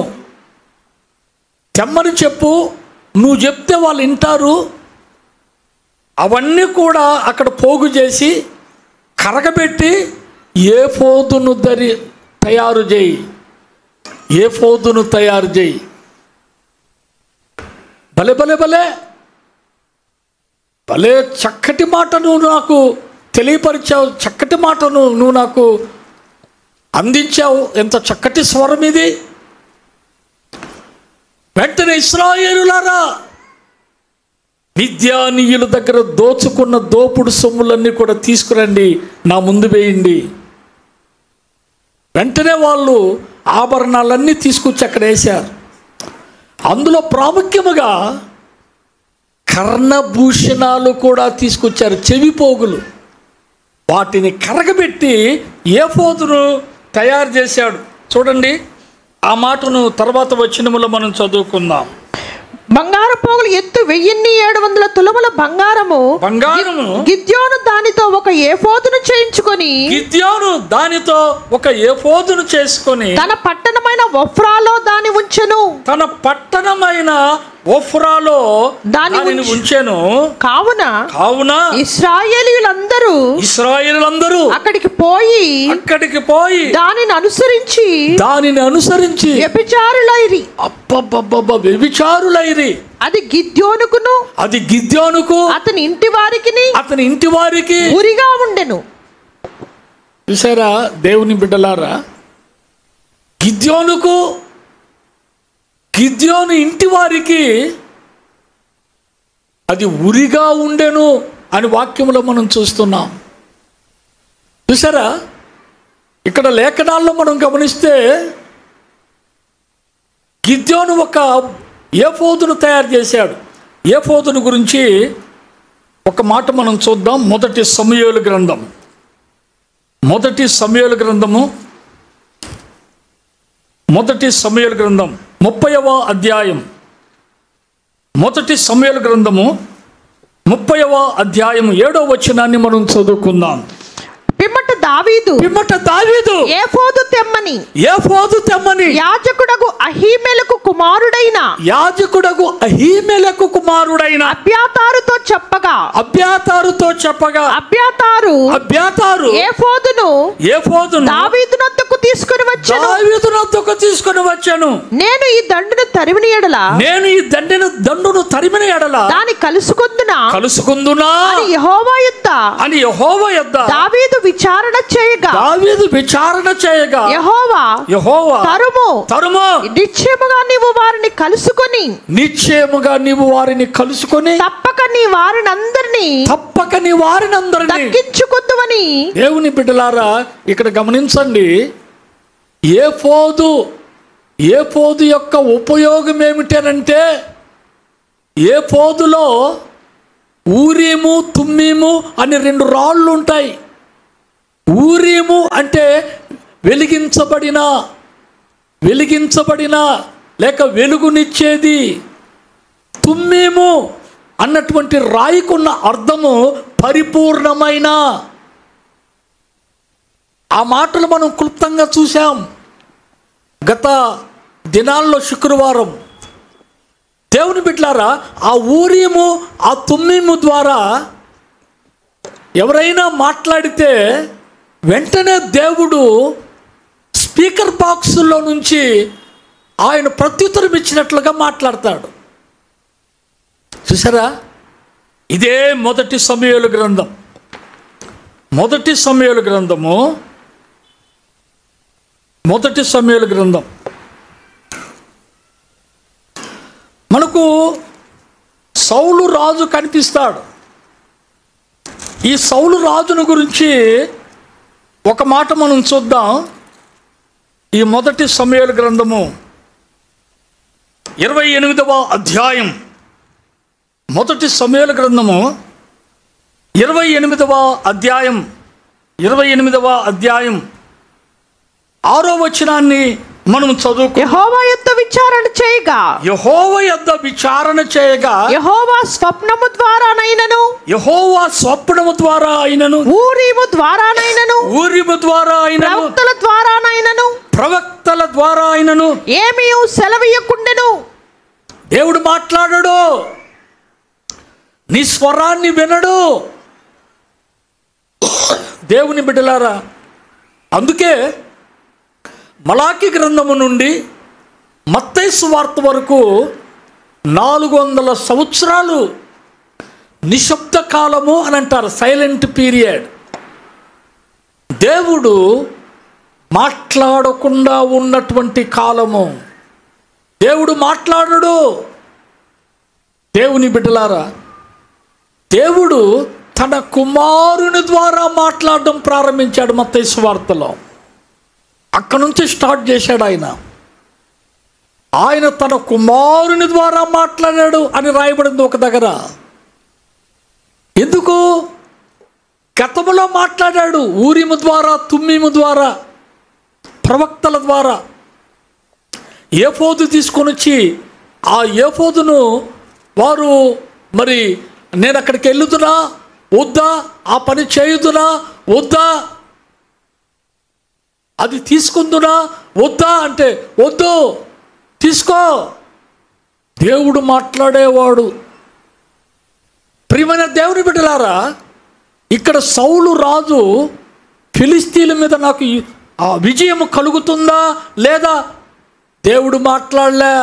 తెమ్మని చెప్పు, నువ్వు చెప్తే వాళ్ళు వింటారు. అవన్నీ కూడా అక్కడ పోగు చేసి కరగబెట్టి ఏఫోదును తయారు చేయి. భలే భలే భలే భలే చక్కటి మాట నువ్వు నాకు తెలియపరిచావు, చక్కటి మాటను నువ్వు నాకు అందించావు. ఎంత చక్కటి స్వరం ఇది. వెంటనే ఇశ్రాయేలులారా, మిద్యానీయుల దగ్గర దోచుకున్న దోపుడు సొమ్ములన్నీ కూడా తీసుకురండి, నా ముందు వేయండి. వెంటనే వాళ్ళు ఆభరణాలన్నీ తీసుకొచ్చి అక్కడ వేశారు. అందులో ప్రాముఖ్యముగా కర్ణభూషణాలు కూడా తీసుకొచ్చారు, చెవి పోగులు. వాటిని కరగబెట్టి ఏఫోదును తయారు చేశాడు. చూడండి, ఆ మాటను తర్వాత వచనములో మనం చదువుకుందాం. బంగారు పోగులు ఎత్తు 1700 తులముల బంగారము. గిద్యోను దానితో ఒక ఏఫోదును చేసుకొని తన పట్టణమైన ఒఫ్రాలో దాని ఉంచెను. కావున ఇశ్రాయేలీయులందరూ అక్కడికి పోయి దానిని అనుసరించి వ్యభిచారులైరి. వ్యభిచారులైరి. అది గిద్యోనుకు అతని ఇంటి వారికి ఉరిగా ఉండెను. చూసారా దేవుని బిడ్డలారా, గిద్యోను ఇంటి వారికి అది ఉరిగా ఉండెను అని వాక్యంలో మనం చూస్తున్నాం. చూసారా, ఇక్కడ లేఖనాల్లో మనం గమనిస్తే గిద్యోను ఒక ఏఫోదును తయారు చేశాడు. ఏఫోదును గురించి ఒక మాట మనం చూద్దాం. మొదటి సమూయేలు గ్రంథం 30వ అధ్యాయం. మొదటి సమూయేలు గ్రంథము 30వ అధ్యాయం 7వ వచనాన్ని మనం చదువుకుందాం. పిమ్మట దావీదు ఏఫోదు తెమ్మని యాజకుడగు అహీమెలకు కుమారుడైన అబ్యాతారుతో చెప్పగా అబ్యాతారు ఏఫోదును దావీదు నొద్దకు తీసుకొని వచ్చెను. నేను ఈ దండును తరిమిన ఎడల దాని కలుసుకుందునా అని యెహోవా యొద్ద దావీదు విచారణ చేయగా యెహోవా తరుము నిశ్చయముగా నీవు వారిని కలుసుకొని తప్పక నీ వారినందరినీ దక్కించుకొద్దువని. దేవుని బిడ్డలారా, ఇక్కడ గమనించండి. ఏఫోదు యొక్క ఉపయోగం ఏమిటనంటే, ఏఫోదులో ఊరీము తుమ్మీము అని 2 రాళ్ళు ఉంటాయి. ఊరీము అంటే వెలిగించబడిన లేక వెలుగునిచ్చేది. తుమ్మీము అన్నటువంటి రాయికున్న అర్థము పరిపూర్ణమైన. ఆ మాటలు మనం క్లుప్తంగా చూసాం గత దినాల్లో శుక్రవారం. దేవుని బిడ్డలారా, ఆ ఊరీము ఆ తుమ్మీము ద్వారా ఎవరైనా మాట్లాడితే వెంటనే దేవుడు స్పీకర్ బాక్సుల్లో నుంచి ఆయన ప్రత్యుత్తరం ఇచ్చినట్లుగా మాట్లాడతాడు. చూసారా, ఇదే మొదటి సమూయేలు గ్రంథం మనకు సౌలు రాజు కనిపిస్తాడు. ఈ సౌలు రాజును గురించి ఒక మాట మనం చూద్దాం. ఈ మొదటి సమూయేలు గ్రంథము 28వ అధ్యాయం. మొదటి సమూయేలు గ్రంథము 28వ అధ్యాయం 6వ వచనాన్ని మనం చదువుకో. యెహోవా యొద్ద విచారణ చేయగా యెహోవా స్వప్నము ద్వారా అయినను ఊరీము ద్వారా అయినను ప్రవక్తల ద్వారా అయినను ఏమీ సెలవీయకుండెను. దేవుడు మాట్లాడడు, నీ స్వరాన్ని వినడు. దేవుని బిడ్డలారా, అందుకే మలాకి గ్రంథము నుండి మత్తయి సువార్త వరకు 400 సంవత్సరాలు నిశ్శబ్ద కాలము అని అంటారు, సైలెంట్ పీరియడ్. దేవుడు మాట్లాడకుండా ఉన్నటువంటి కాలము. దేవుడు మాట్లాడడు. దేవుని బిడ్డలారా, దేవుడు తన కుమారుని ద్వారా మాట్లాడడం ప్రారంభించాడు. మత్తయి సువార్తలో అక్కడ నుంచి స్టార్ట్ చేశాడు. ఆయన తన కుమారుని ద్వారా మాట్లాడాడు అని రాయబడింది ఒక దగ్గర. ఎందుకు? గతములో మాట్లాడాడు ఊరీము ద్వారా, తుమ్మీము ద్వారా, ప్రవక్తల ద్వారా. ఏఫోదు తీసుకొని వచ్చి ఆ ఏఫోదును వారు మరి నేను అక్కడికి వెళ్తున్నా వద్దా, ఆ పని చేయుదునా వద్దా, అది తీసుకుందునా వద్దా అంటే వద్దు, తీసుకో. దేవుడు మాట్లాడేవాడు. ప్రియమైన దేవుని బిడ్డలారా, ఇక్కడ సౌలు రాజు ఫిలిస్తీన్ల మీద నాకు ఆ విజయం కలుగుతుందా లేదా, దేవుడు మాట్లాడలే.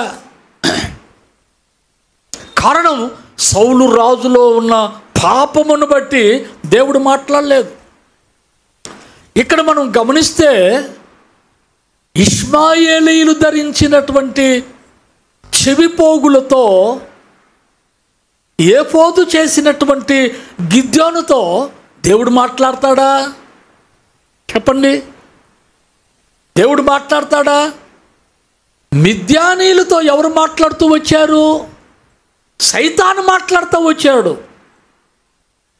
కారణం సౌలు రాజులో ఉన్న పాపమును బట్టి దేవుడు మాట్లాడలేదు. ఇక్కడ మనం గమనిస్తే ఇష్మాయేలీయులు ధరించినటువంటి చెవిపోగులతో ఏఫోదు చేసినటువంటి గిద్యోనుతో దేవుడు మాట్లాడతాడా? చెప్పండి, దేవుడు మాట్లాడతాడా? మిద్యానీయులతో ఎవరు మాట్లాడుతూ వచ్చారు? సైతాను మాట్లాడుతూ వచ్చాడు,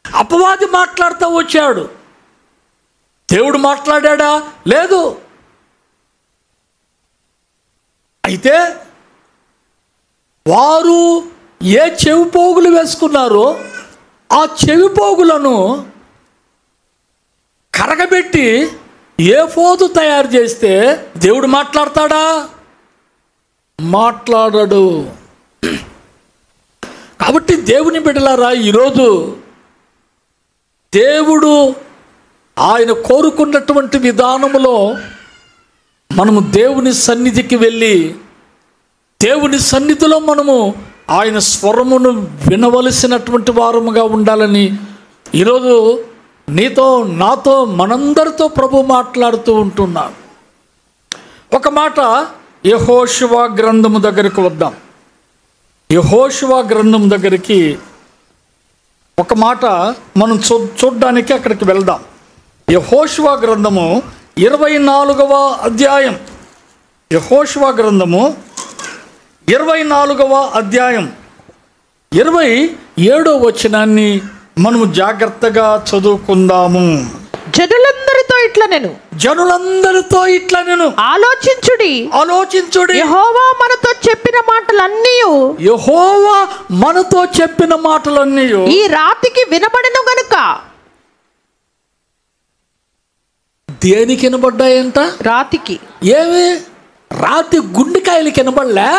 అపవాది మాట్లాడుతూ వచ్చాడు. దేవుడు మాట్లాడా? లేదు. అయితే వారు ఏ చెవి పోగులు వేసుకున్నారో ఆ చెవి పోగులను కరగబెట్టి ఏఫోదు తయారు చేస్తే దేవుడు మాట్లాడతాడా? మాట్లాడడు. కాబట్టి దేవుని బిడ్డలారా, ఈరోజు దేవుడు ఆయన కోరుకున్నటువంటి విధానములో మనము దేవుని సన్నిధికి వెళ్ళి దేవుని సన్నిధిలో మనము ఆయన స్వరమును వినవలసినటువంటి వారముగా ఉండాలని ఈరోజు నీతో నాతో మనందరితో ప్రభు మాట్లాడుతూ ఉంటున్నాడు. ఒక మాట యెహోషువ గ్రంథము దగ్గరికి వద్దాం. యెహోషువ గ్రంథం దగ్గరికి ఒక మాట మనం చూడ్డానికి అక్కడికి వెళ్దాం. యెహోషువ గ్రంథము 24వ అధ్యాయం. యెహోషువ గ్రంథము 24వ అధ్యాయం 27వ వచనాన్ని మనము జాగ్రత్తగా చదువుకుందాము. జనులందరితో ఇట్లా నేను ఆలోచించుడి యెహోవా మనతో చెప్పిన మాటలన్నీ ఈ రాతికి వినబడెను గనుక. దేనికి వినబడ్డాయంట? రాతికి. ఏమి? రాతి గుండెకాయలకి వినబడలే?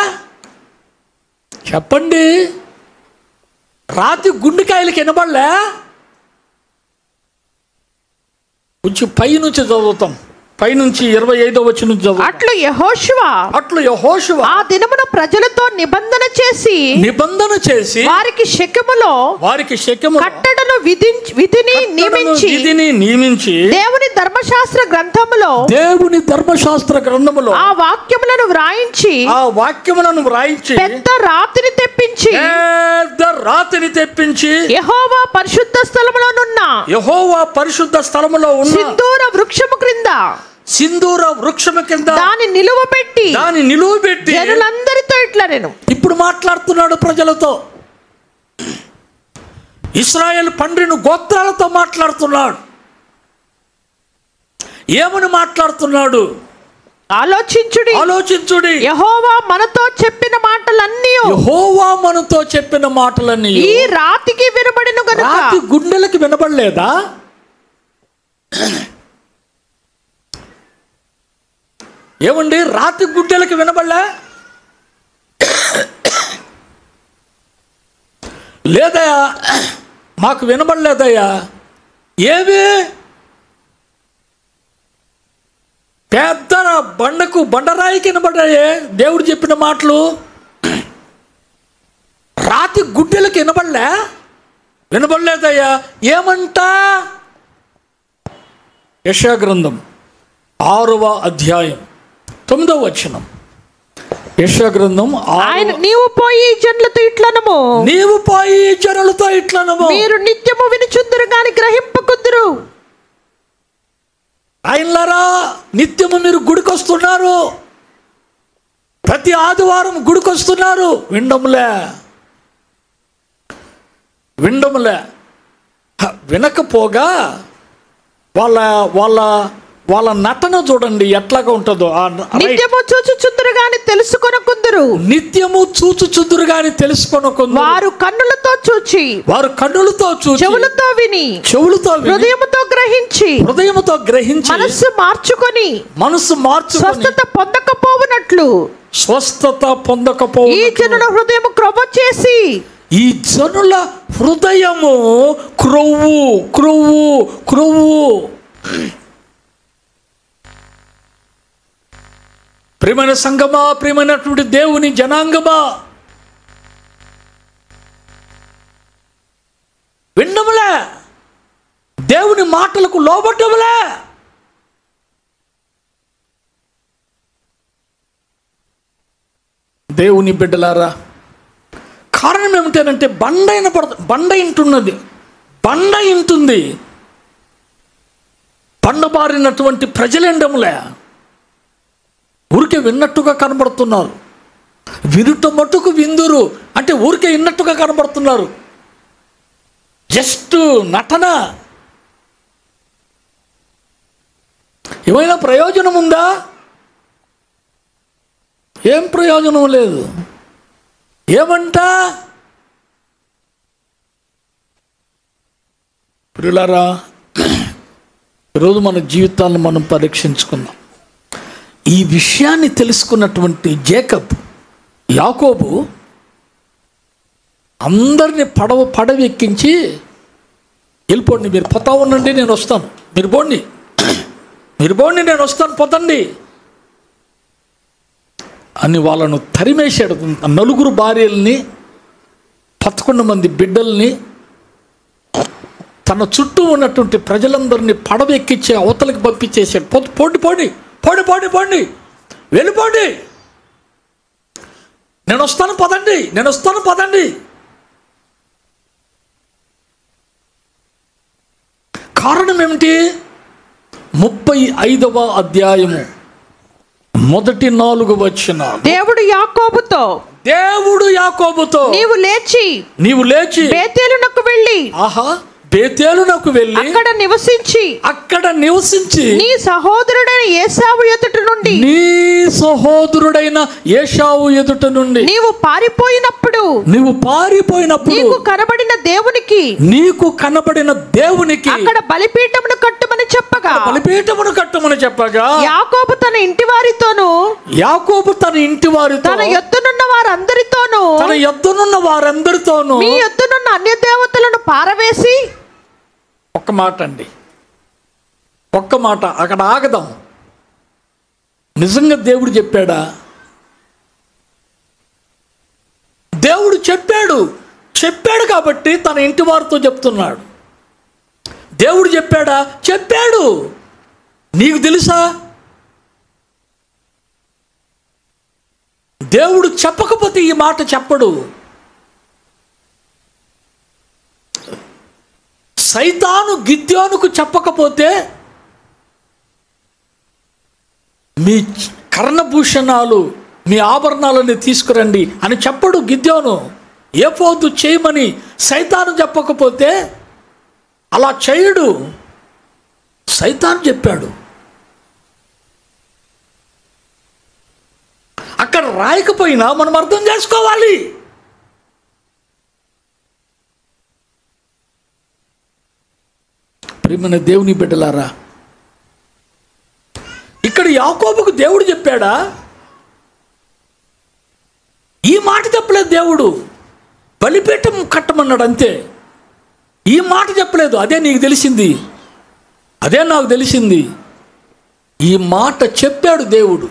చెప్పండి, రాతి గుండెకాయలకి వినబడలే? కొంచెం పైనుంచి చదువుతాం, పైనుంచి 25వ వచనం చదువు. అట్లు యెహోషువ ఆ దినమున ప్రజలతో నిబంధన చేసి వారికి శెకెములో కట్టడను విధిని నియమించి దేవుని ధర్మశాస్త్ర గ్రంథములో ఆ వాక్యములను వ్రాయించి పెద్ద రాతిని తెప్పించి యెహోవా పరిశుద్ధ స్థలములో ఉన్న సింధూర వృక్షము క్రింద దాని నిలువబెట్టి జనులందరితో ఇట్లా నేను. ఇప్పుడు మాట్లాడుతున్నాడు ప్రజలతో, ఇశ్రాయేలు 12 గోత్రాలతో మాట్లాడుతున్నాడు. ఏమని మాట్లాడుతున్నాడు? ఆలోచించుడి యెహోవా మనతో చెప్పిన మాటలన్నీ ఈ రాతికి వినబడెను గనుక. రాతి గుండెలకు వినబడలేదా? ఏమండి, రాతి గుడ్డెలకు వినబడలే? లేదయ్యా, మాకు వినబడలేదయ్యా. ఏమి? పెద్ద బండరాయికి వినబడ్డాయే దేవుడు చెప్పిన మాటలు. రాతి గుడ్డెలకు వినబడలేదయ్యా. ఏమంట? యెషయా గ్రంథం 6వ అధ్యాయం 9వ వచనం. యెషయా గ్రంథం నీవు పోయి జనులతో ఇట్లనము మీరు నిత్యము వినుచుందురు గాని గ్రహింపకుందురు. ఆయనలారా, నిత్యము మీరు గుడికొస్తున్నారు, ప్రతి ఆదివారం గుడికొస్తున్నారు, వినడంలే. వినకపోగా వాళ్ళ నటన చూడండి ఎట్లాగా ఉంటుందో. నిత్యము చూచుచుందురు గాని తెలుసుకొనకుందురు. వారు కన్నులతో చూచి చెవులతో విని హృదయముతో గ్రహించి మనస్సు మార్చుకొని స్వస్థత పొందకపోవునట్లు ఈ జనుల హృదయము క్రొవ్వచేసి ఈ జనుల హృదయము క్రొవ్వు. ప్రియమైన సంగమా, ప్రియమైనటువంటి దేవుని జనాంగమా, విన్నములే, దేవుని మాటలకు లోబడ్డములే. దేవుని బిడ్డలారా, కారణం ఏమిటంటే బండ ఇంటుంది, బండబారినటువంటి ప్రజలేండములే ఊరికే విన్నట్టుగా కనబడుతున్నారు. వినుట మట్టుకు విందురు అంటే ఊరికే విన్నట్టుగా కనబడుతున్నారు. జస్ట్ నటన. ఏమైనా ప్రయోజనం ఉందా? ఏం ప్రయోజనం లేదు. ఏమంట? ప్రియులారా, ఈరోజు మన జీవితాలను మనం పరీక్షించుకుందాం. ఈ విషయాన్ని తెలుసుకున్నటువంటి యాకోబు అందరినీ పడవ ఎక్కించి, వెళ్ళిపోండి, మీరు పోతా ఉండండి, నేను వస్తాను, మీరు పోండి, నేను వస్తాను, పోతండి అని వాళ్ళను తరిమేశాడు. 4 భార్యల్ని 11 మంది బిడ్డల్ని తన చుట్టూ ఉన్నటువంటి ప్రజలందరినీ పడవ ఎక్కించి అవతలకి పంపించేశాడు. పోండి, వెళ్ళిపోండి, నేను వస్తాను పదండి. కారణం ఏమిటి? 35వ అధ్యాయము మొదటి 4 వచనాలు. దేవుడు యాకోబుతో నీవు లేచి బేతేలునకు వెళ్ళి అక్కడ నివసించి నీ సహోదరుడైన ఏశావు ఎదుట నుండి నీవు పారిపోయినప్పుడు నీకు కనబడిన దేవునికి అక్కడ బలిపీఠమును కట్టుమని చెప్పగా యాకోబు తన ఇంటి వారితోను తన యొద్దనున్న వారందరితోను మీ యొద్దనున్న అన్య దేవతలను పారవేసి. ఒక్క మాట అక్కడ ఆగదాం. నిజంగా దేవుడు చెప్పాడా? దేవుడు చెప్పాడు కాబట్టి తన ఇంటి వారితో చెప్తున్నాడు. దేవుడు చెప్పాడు. నీకు తెలుసా? దేవుడు చెప్పకపోతే ఈ మాట చెప్పడు. సైతాను గిద్యోనుకు చెప్పకపోతే మీ కర్ణభూషణాలు, మీ ఆభరణాలని తీసుకురండి అని చెప్పడు గిద్యోను. ఏఫోదు చేయమని సైతాను చెప్పకపోతే అలా చేయడు. సైతాను చెప్పాడు. అక్కడ రాయకపోయినా మనం అర్థం చేసుకోవాలి. ప్రియమైన దేవుని బిడ్డలారా, ఇక్కడ యాకోబుకు దేవుడు చెప్పాడా? ఈ మాట చెప్పలేదు. దేవుడు బలిపీఠం కట్టమన్నాడు అంతే. ఈ మాట చెప్పలేదు. అదే నీకు తెలిసింది, అదే నాకు తెలిసింది. ఈ మాట చెప్పాడు దేవుడు.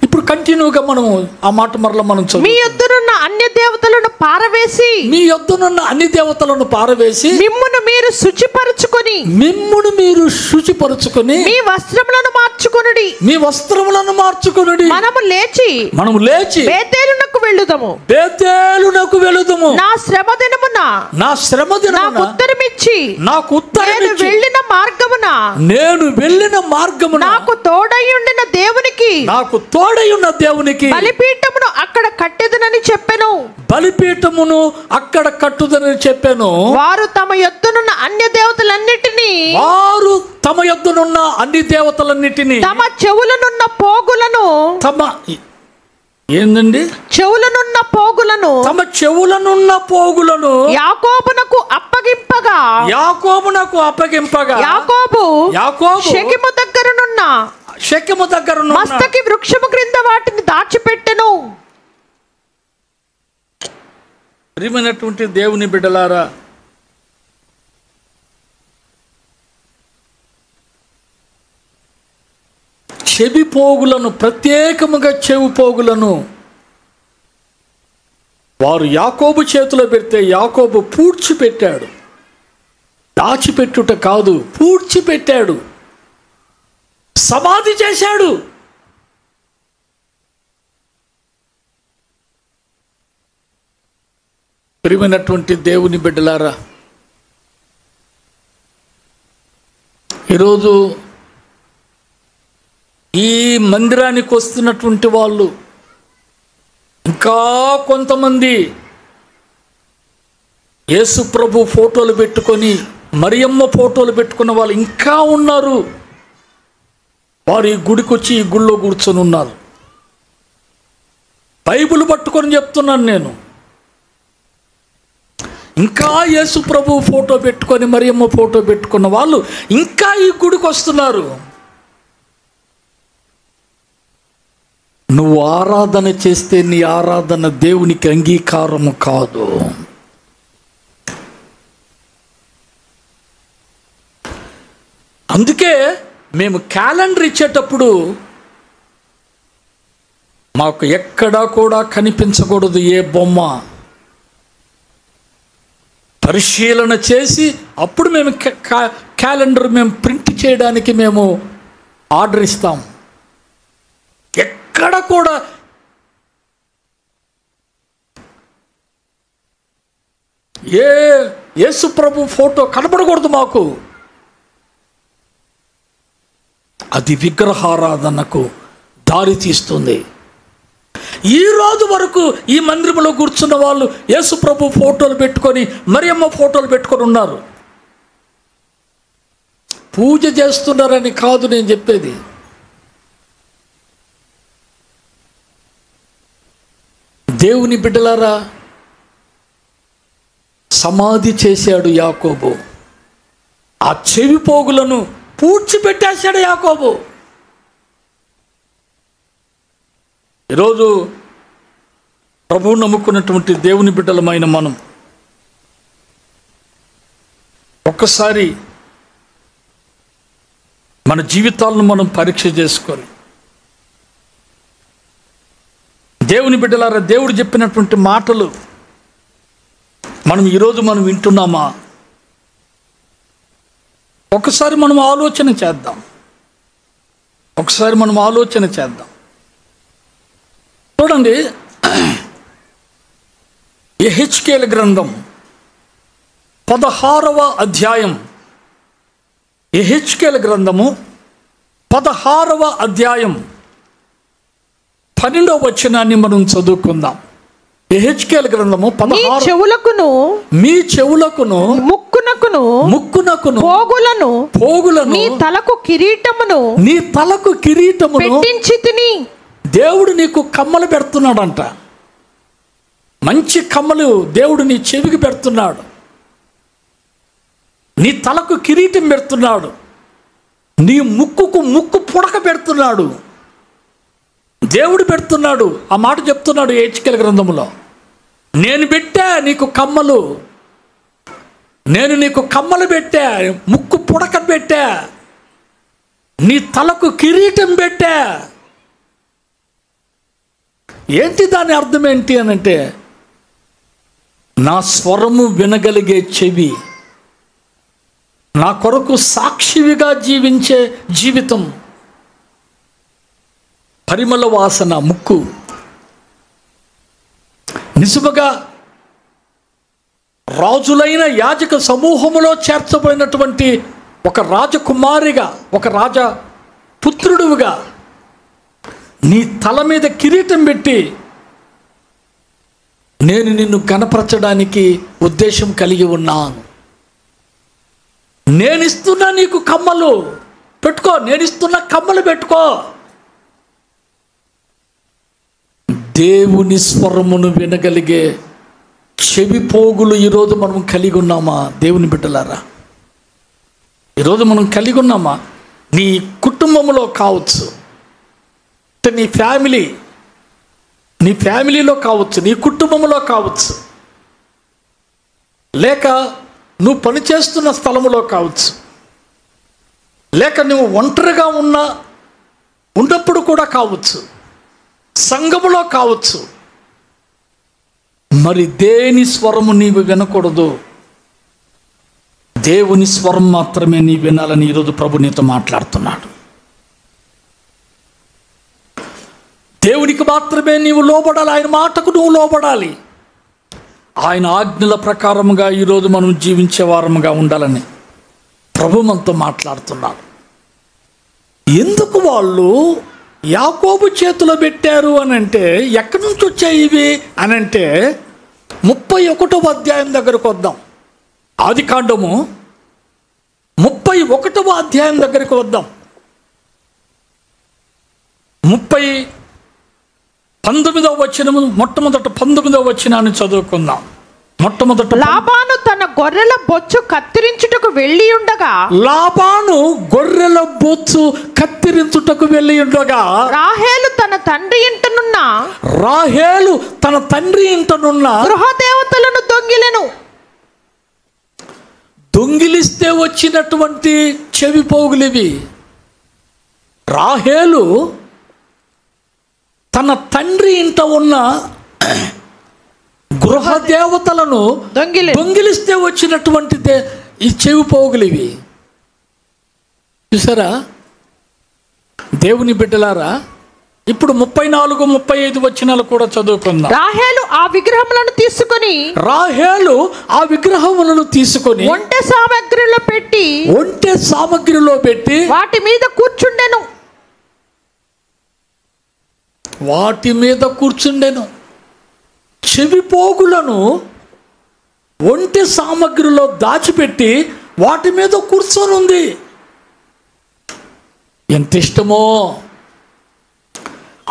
ఇప్పుడు కంటిన్యూగా మనము ఆ మాట మరలా మనం మీ యొద్దనున్న అన్య దేవతలను పారవేసి మిమ్మును మీరు శుచిపరచుకొని మీ వస్త్రములను మార్చుకొనుడి. మనము లేచి బేతేలునకు వెళ్ళుదము. నా శ్రమ దినమున నాకు ఉత్తరమిచ్చి నేను వెళ్ళిన మార్గమున నాకు తోడైయుండిన దేవునికి బలిపీఠమును అక్కడ కట్టెదనని చెప్పెను. వారు తమ యొద్దనున్న అన్య దేవతలన్నిటిని తమ చెవులనున్న పోగులను యాకోబునకు అప్పగింపగా యాకోబు షెకెము దగ్గరనున్న మస్తకి వృక్షము క్రింద వాటిని దాచిపెట్టెను. ప్రియమైనటువంటి దేవుని బిడ్డలారా, చెవి పోగులను, ప్రత్యేకముగా చెవి పోగులను వారు యాకోబు చేతిలో పెడితే యాకోబు పూడ్చిపెట్టాడు. దాచిపెట్టుట కాదు, పూడ్చిపెట్టాడు, సమాధి చేశాడు. ప్రియమైనటువంటి దేవుని బిడ్డలారా, ఈరోజు ఈ మందిరానికి వస్తున్నటువంటి వాళ్ళు ఇంకా కొంతమంది యేసు ప్రభు ఫోటోలు పెట్టుకొని, మరియమ్మ ఫోటోలు పెట్టుకున్న వాళ్ళు ఇంకా ఉన్నారు. వారు ఈ గుడికి వచ్చి ఈ గుళ్ళో కూర్చొని ఉన్నారు. బైబిల్ పట్టుకొని చెప్తున్నాను నేను. ఇంకా యేసు ప్రభు ఫోటో పెట్టుకొని, మరియమ్మ ఫోటో పెట్టుకున్న వాళ్ళు ఇంకా ఈ గుడికి వస్తున్నారు. నువ్వు ఆరాధన చేస్తే నీ ఆరాధన దేవునికి అంగీకారము కాదు. అందుకే మేము క్యాలెండర్ ఇచ్చేటప్పుడు మాకు ఎక్కడా కూడా కనిపించకూడదు ఏ బొమ్మ. పరిశీలన చేసి అప్పుడు మేము క్యాలెండర్ మేము ప్రింట్ చేయడానికి మేము ఆర్డర్ ఇస్తాం. ఎక్కడ కూడా యేసు ప్రభు ఫోటో కనపడకూడదు మాకు. అది విగ్రహారాధనకు దారి తీస్తుంది. ఈ రోజు వరకు ఈ మందిరంలో కూర్చున్న వాళ్ళు యేసు ప్రభు ఫోటోలు పెట్టుకొని, మరియమ్మ ఫోటోలు పెట్టుకొని ఉన్నారు. పూజ చేస్తున్నారని కాదు నేను చెప్పేది. దేవుని బిడ్డలారా, సమాధి చేశాడు యాకోబు. ఆ చెవి పోగులను పూడ్చిపెట్టేశాడు యాకోబు. ఈరోజు ప్రభువు నమ్ముకున్నటువంటి దేవుని బిడ్డలమైన మనం ఒక్కసారి మన జీవితాలను మనం పరీక్ష చేసుకొని, దేవుని బిడ్డలారా, దేవుడు చెప్పినటువంటి మాటలు మనం ఈరోజు మనం వింటున్నామా? ఒకసారి మనం ఆలోచన చేద్దాం. చూడండి, యెహెజ్కేలు గ్రంథం 16వ అధ్యాయం. యెహెజ్కేలు గ్రంథము 16వ అధ్యాయం 12వ వచనాన్ని మనం చదువుకుందాం. యెహెజ్కేలు గ్రంథము 16. మీ చెవులకును ముక్కునకును పోగులను నీ తలకు కిరీటమును పెట్టించితిని. దేవుడు నీకు కమ్మలు పెడుతున్నాడంట. మంచి కమ్మలు దేవుడు నీ చెవికి పెడుతున్నాడు. నీ తలకు కిరీటం పెడుతున్నాడు. నీ ముక్కుకు ముక్కు పుడక పెడుతున్నాడు. దేవుడు పెడుతున్నాడు. ఆ మాట చెప్తున్నాడు యెహెజ్కేలు గ్రంథములో. నేను పెట్టా నీకు కమ్మలు, నేను నీకు కమ్మలు పెట్టా, ముక్కు పుడక పెట్టా, నీ తలకు కిరీటం పెట్టా. ఏంటి దాని అర్థం ఏంటి అనంటే, నా స్వరము వినగలిగే చెవి, నా కొరకు సాక్షివిగా జీవించే జీవితం, పరిమళ వాసన ముక్కు. నిజముగా రాజులైన యాజక సమూహములో చేర్చబడినటువంటి ఒక రాజకుమారిగా, ఒక రాజపుత్రుడుగా నీ తల మీద కిరీటం పెట్టి నేను నిన్ను కనపరచడానికి ఉద్దేశం కలిగి ఉన్నాను. నేనిస్తున్నా నీకు కమ్మలు పెట్టుకో, నేనిస్తున్న కమ్మలు పెట్టుకో. దేవుని స్వరమును వినగలిగే చెవి పోగులు ఈరోజు మనం కలిగి ఉన్నామా? దేవుని బిడ్డలారా, ఈరోజు మనం కలిగి ఉన్నామా? నీ కుటుంబంలో కావచ్చు, నీ ఫ్యామిలీలో కావచ్చు, నీ కుటుంబంలో కావచ్చు, లేక నువ్వు పనిచేస్తున్న స్థలములో కావచ్చు, లేక నువ్వు ఒంటరిగా ఉన్నప్పుడు కూడా కావచ్చు, సంఘములో కావచ్చు. మరి దేని స్వరము నీవు వినకూడదు? దేవుని స్వరం మాత్రమే నీ వినాలని ఈరోజు ప్రభు నీతో మాట్లాడుతున్నాడు. దేవునికి మాత్రమే నీవు లోబడాలి. ఆయన మాటకు నువ్వు లోబడాలి. ఆయన ఆజ్ఞల ప్రకారముగా ఈరోజు మనం జీవించే వారముగా ఉండాలని ప్రభు మనతో మాట్లాడుతున్నాడు. ఎందుకు వాళ్ళు యాకోబు చేతిలో పెట్టారు అని అంటే, ఎక్కడి నుంచి వచ్చాయి ఇవి అని అంటే 31వ అధ్యాయం దగ్గరకు వద్దాం. ఆదికాండము 31వ అధ్యాయం దగ్గరికి వద్దాం. 19వ వచనము, మొట్టమొదట 19వ వచనాన్ని చదువుకుందాం. మొట్టమొదట లాబాను తన గొర్రెల బొచ్చు కత్తిరించుటకు వెళ్ళి ఉండగా, లాబాను గొర్రెల బొచ్చు కత్తిరించుటకు వెళ్ళి ఉండగా రాహేలు తన తండ్రి ఇంటనున్న గృహదేవతలను దొంగిలిస్తే వచ్చినటువంటి చెవి పోగులివి. రాహేలు తన తండ్రి ఇంట ఉన్న గృహదేవతలను దొంగిలిస్తే వచ్చినటువంటి ఈ చెవి పోగులివి. చూసారా దేవుని బిడ్డలారా? ఇప్పుడు 34, 35 వచనాలు కూడా చదువుకుందాం. రాహేలు ఆ విగ్రహములను తీసుకొని ఒంటె సామగ్రిలో పెట్టి వాటి మీద కూర్చుండెను. చెవి పోగులను ఒంటె సామగ్రిలో దాచిపెట్టి వాటి మీద కూర్చొని ఉంది. ఎంత ఇష్టమో!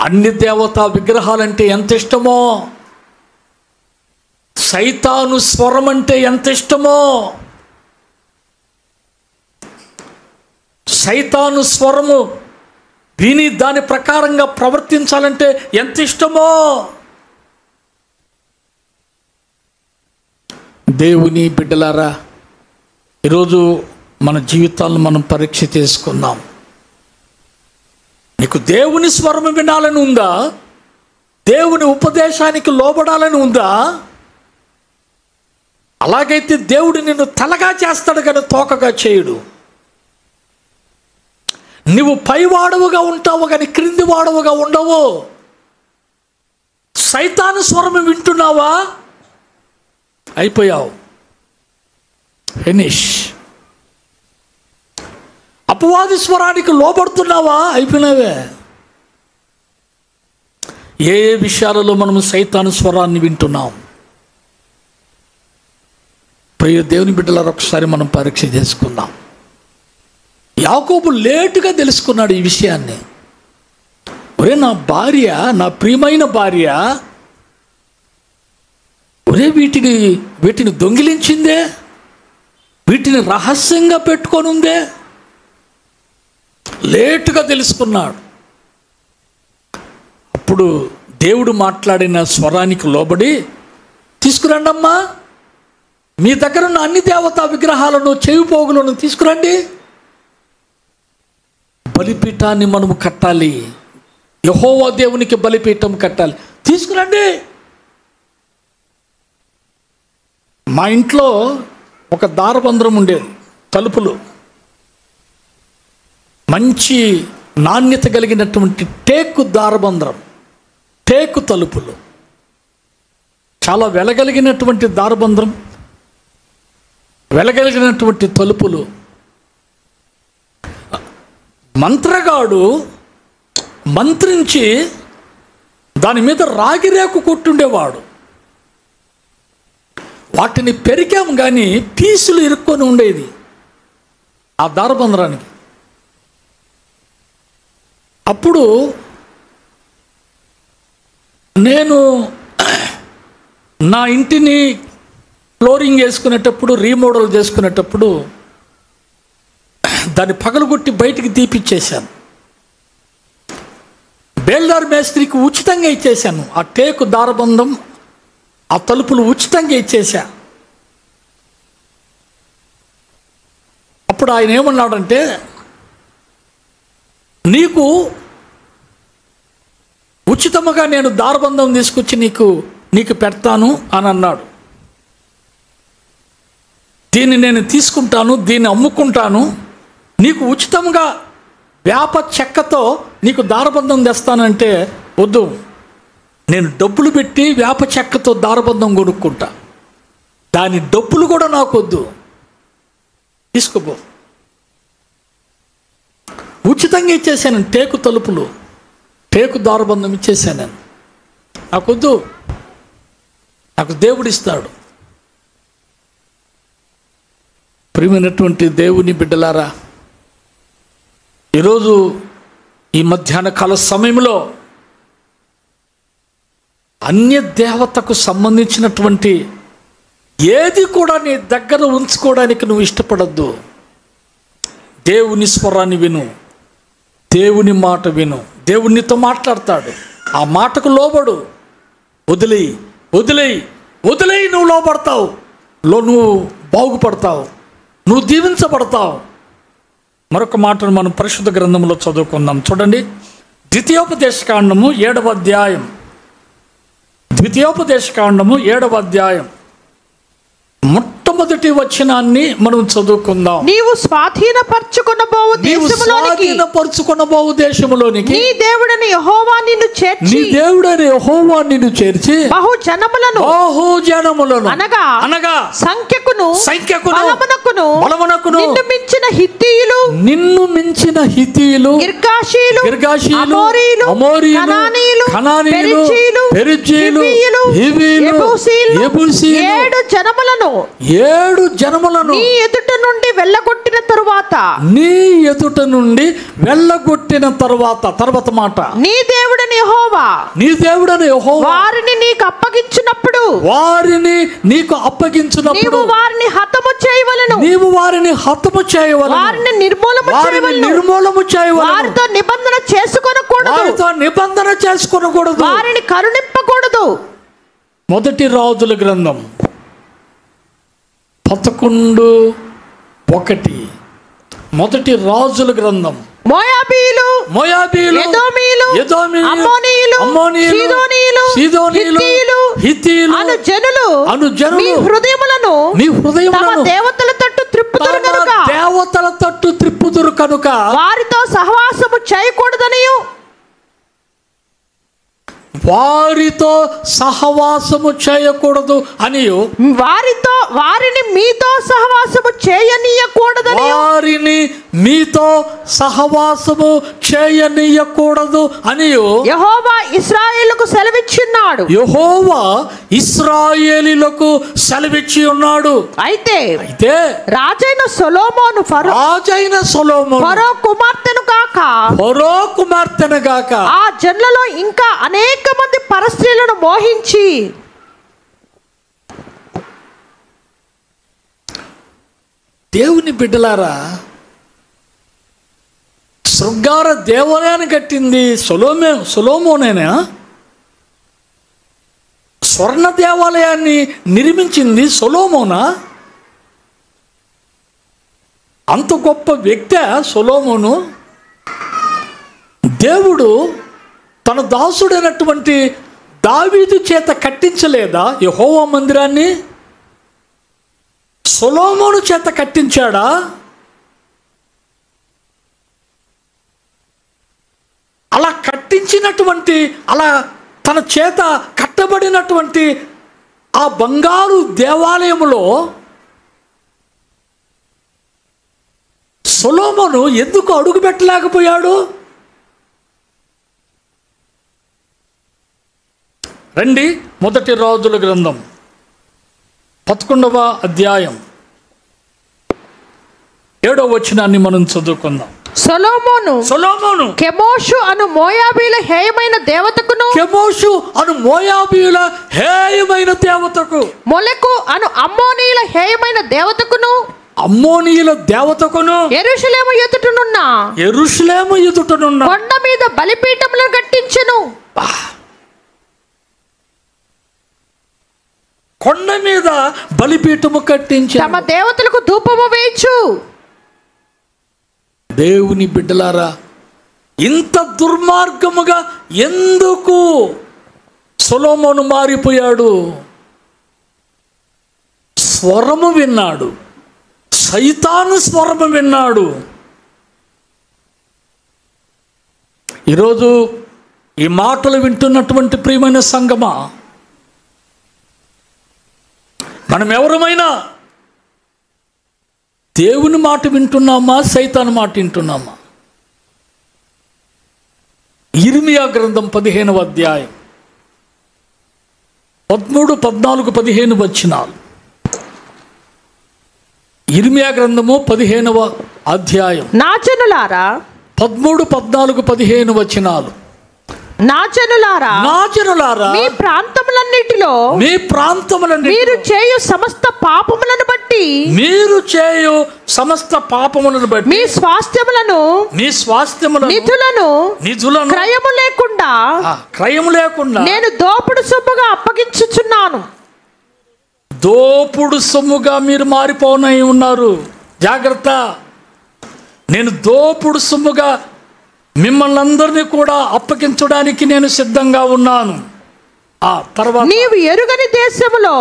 అన్ని దేవతా విగ్రహాలంటే ఎంత ఇష్టమో! సైతాను స్వరం అంటే ఎంత ఇష్టమో! సైతాను స్వరము విని దాని ప్రకారంగా ప్రవర్తించాలంటే ఎంత ఇష్టమో! దేవుని బిడ్డలారా, ఈరోజు మన జీవితాలను మనం పరీక్ష చేసుకుందాం. నీకు దేవుని స్వరం వినాలని ఉందా? దేవుని ఉపదేశానికి లోబడాలని ఉందా? అలాగైతే దేవుడు నిన్ను తలగా చేస్తాడు కానీ తోకగా చేయడు. నువ్వు పైవాడవుగా ఉంటావు కానీ క్రింది వాడవుగా ఉండవు. సైతాను స్వరం వింటున్నావా? అయిపోయావు, ఫినిష్. అపవాది స్వరానికి లోబడుతున్నావా? అయిపోయినావే. ఏ విషయాలలో మనము సైతాను స్వరాన్ని వింటున్నాం? ప్రియ దేవుని బిడ్డలారా, ఒకసారి మనం పరీక్ష చేసుకుందాం. యాకోబు లేటుగా తెలుసుకున్నాడు ఈ విషయాన్ని. ఒరే నా భార్య, నా ప్రియమైన భార్య, ఒరే వీటిని దొంగిలించిందే, వీటిని రహస్యంగా పెట్టుకొని ఉందే. లేటుగా తెలుసుకున్నాడు. అప్పుడు దేవుడు మాట్లాడిన స్వరానికి లోబడి, తీసుకురండి అమ్మా, మీ దగ్గర ఉన్న అన్ని దేవతా విగ్రహాలను, చెవి పోగులను తీసుకురండి. బలిపీఠాన్ని మనము కట్టాలి. యెహోవా దేవునికి బలిపీఠం కట్టాలి. తీసుకురండి. మా ఇంట్లో ఒక దారబంధ్రం ఉండేది, తలుపులు. మంచి నాణ్యత కలిగినటువంటి టేకు దారబంధ్రం, టేకు తలుపులు, చాలా వెలగలిగినటువంటి దారబంధ్రం, వెలగలిగినటువంటి తలుపులు. మంత్రగాడు మంత్రించి దాని మీద రాగిరేకు కొట్టుండేవాడు. వాటిని పెరికాం కానీ పీసులు ఇరుక్కొని ఉండేది ఆ దారబంధ్రానికి. అప్పుడు నేను నా ఇంటిని ఫ్లోరింగ్ వేసుకునేటప్పుడు, రీమోడల్ చేసుకునేటప్పుడు దాన్ని పగలగొట్టి బయటికి తీపిచ్చేశాను. బేల్దార్ మేస్త్రికి ఉచితంగా ఇచ్చేశాను. ఆ టేకు దారబంధం, ఆ తలుపులు ఉచితంగా ఇచ్చేశా. అప్పుడు ఆయన ఏమన్నాడంటే, నీకు ఉచితముగా నేను దారబంధం తీసుకొచ్చి నీకు పెడతాను అని అన్నాడు. దీన్ని నేను తీసుకుంటాను, దీన్ని అమ్ముకుంటాను, నీకు ఉచితంగా వేప చెక్కతో నీకు దారబంధం తెస్తానంటే, వద్దు, నేను డబ్బులు పెట్టి వేప చెక్కతో దారబంధం కొనుక్కుంటా. దాని డబ్బులు కూడా నాకొద్దు, తీసుకోపో. ఉచితంగా ఇచ్చేసాను. టేకు తలుపులు, టేకు దారబంధం ఇచ్చేసాను నేను. నాకొద్దు, నాకు దేవుడు ఇస్తాడు. ప్రియమైనటువంటి దేవుని బిడ్డలారా, ఈరోజు ఈ మధ్యాహ్న కాల సమయంలో అన్య దేవతకు సంబంధించినటువంటి ఏది కూడా నీ దగ్గర ఉంచుకోవడానికి నువ్వు ఇష్టపడద్దు. దేవుని స్వరాన్ని విను, దేవుని మాట విను. దేవుడు నీతో మాట్లాడతాడు, ఆ మాటకు లోబడు. వదిలేయి వదిలేయి వదిలేయి, నువ్వు లోపడతావు, నువ్వు బాగుపడతావు, నువ్వు దీవించబడతావు. మరొక మాటను మనం పరిశుద్ధ గ్రంథంలో చదువుకుందాం. చూడండి, ద్వితీయోపదేశకాండము 7వ అధ్యాయం. ద్వితీయోపదేశకాండము 7వ అధ్యాయం మొట్టమొదటి వచనాన్ని మనం చదువుకుందాం. నీవు స్వాధీనపరచుకొనబోవు దేశములోనికి నీ దేవుడైన యెహోవా నిన్ను చేర్చి బహు జనములను అనగా సంఖ్యకును బలమునకును నిన్ను మించిన హిత్తీయులు గిర్గాషీలు అమోరీయులు కనానీయులు పెరిజ్జీయులు హివ్వీయులు యెబూసీయులు 7 జనములను నీ ఎదుట నుండి వెళ్ళగొట్టిన తరువాత తర్వాత మాట, నీ దేవుడైన యెహోవా వారిని నీకు అప్పగించినప్పుడు నీవు వారిని హతము చేయవలెను, వారిని నిర్మూలము చేయవలెను, వారితో నిబంధన చేసుకొనకూడదు, వారిని కరుణింపకూడదు. మొదటి రాజుల గ్రంథం 11:1. మొదటి రాజుల గ్రంథం. మోయాబీయులు ఎదోమీయులు అమ్మోనీయులు సీదోనీయులు హిత్తీయులు అను జనులు మీ హృదయములను తమ దేవతల తట్టు త్రిప్పుదురు కనుక వారితో సహవాసము చేయకూడదనియు వారిని మీతో సహవాసము చేయనీయకూడదు అనియు యెహోవా ఇశ్రాయేలీయులకు సెలవిచ్చి ఉన్నాడు. అయితే రాజైన సొలొమోను ఫరో కుమార్తెను గాక ఆ జనులలో ఇంకా అనేక మంది పరస్త్రీలను మోహించి దేవుని బిడ్డలారా, శృంగార దేవాలయాన్ని కట్టింది సొలొమోనేనా? స్వర్ణ దేవాలయాన్ని నిర్మించింది సొలొమోనా? అంత గొప్ప వ్యక్తి సొలొమోను. దేవుడు తన దాసుడైనటువంటి దావీదు చేత కట్టించలేదా యెహోవా మందిరాన్ని? సొలొమోను చేత కట్టించాడా? అలా కట్టించినటువంటి, అలా తన చేత కట్టబడినటువంటి ఆ బంగారు దేవాలయములో సొలొమోను ఎందుకు అడుగు పెట్టలేకపోయాడు? రండి, మొదటి రాజుల గ్రంథం 11వ అధ్యాయం 7వ వచనాన్ని మనం చదువుకుందాం. సొలొమోను కెమోషు అను మోయాబీయుల హేయమైన దేవతకు మొలెకు అను అమ్మోనీయుల హేయమైన దేవతకును యెరూషలేము ఎదుటనున్న కొండ మీద బలిపీఠములను కట్టించెను. కొండ మీద బలిపీఠము కట్టించి తమ దేవతలకు ధూపము వేయచ్చు. దేవుని బిడ్డలారా, ఇంత దుర్మార్గముగా ఎందుకు సొలొమోను మారిపోయాడు? స్వరము విన్నాడు, సైతాను స్వరము విన్నాడు. ఈరోజు ఈ మాటలు వింటున్నటువంటి ప్రియమైన సంగమా, మనం ఎవరమైనా దేవుని మాట వింటున్నామా, సైతాను మాట వింటున్నామా? ఇర్మియా గ్రంథం 15వ అధ్యాయం 13, 14, 15 వచనాలు. ఇర్మియా గ్రంథము 15వ అధ్యాయం నా జనులారా 13, 14, 15 వచనాలు. నా జనులారా నా జనులారా మీ ప్రాంతములన్నిటిలో మీ ప్రాంతములన్నీ మీరు చేయు సమస్త పాపములను బట్టి మీరు చేయు సమస్త పాపములను బట్టి మీ స్వాస్థ్యములను మీ స్వాస్థ్యములను నిధులను క్రయము లేకుండా క్రయము లేకుండా నేను దోపుడు సొమ్ముగా అప్పగించుచున్నాను. దోపుడు సొమ్ముగా మీరు మారిపోనై ఉన్నారు. జాగ్రత్త. నేను దోపుడు సొమ్ముగా మిమ్మల్ని అందరినీ కూడా అప్పగించడానికి నేను సిద్ధంగా ఉన్నాను. ఆ తర్వాత నీవు ఎరుగని దేశములో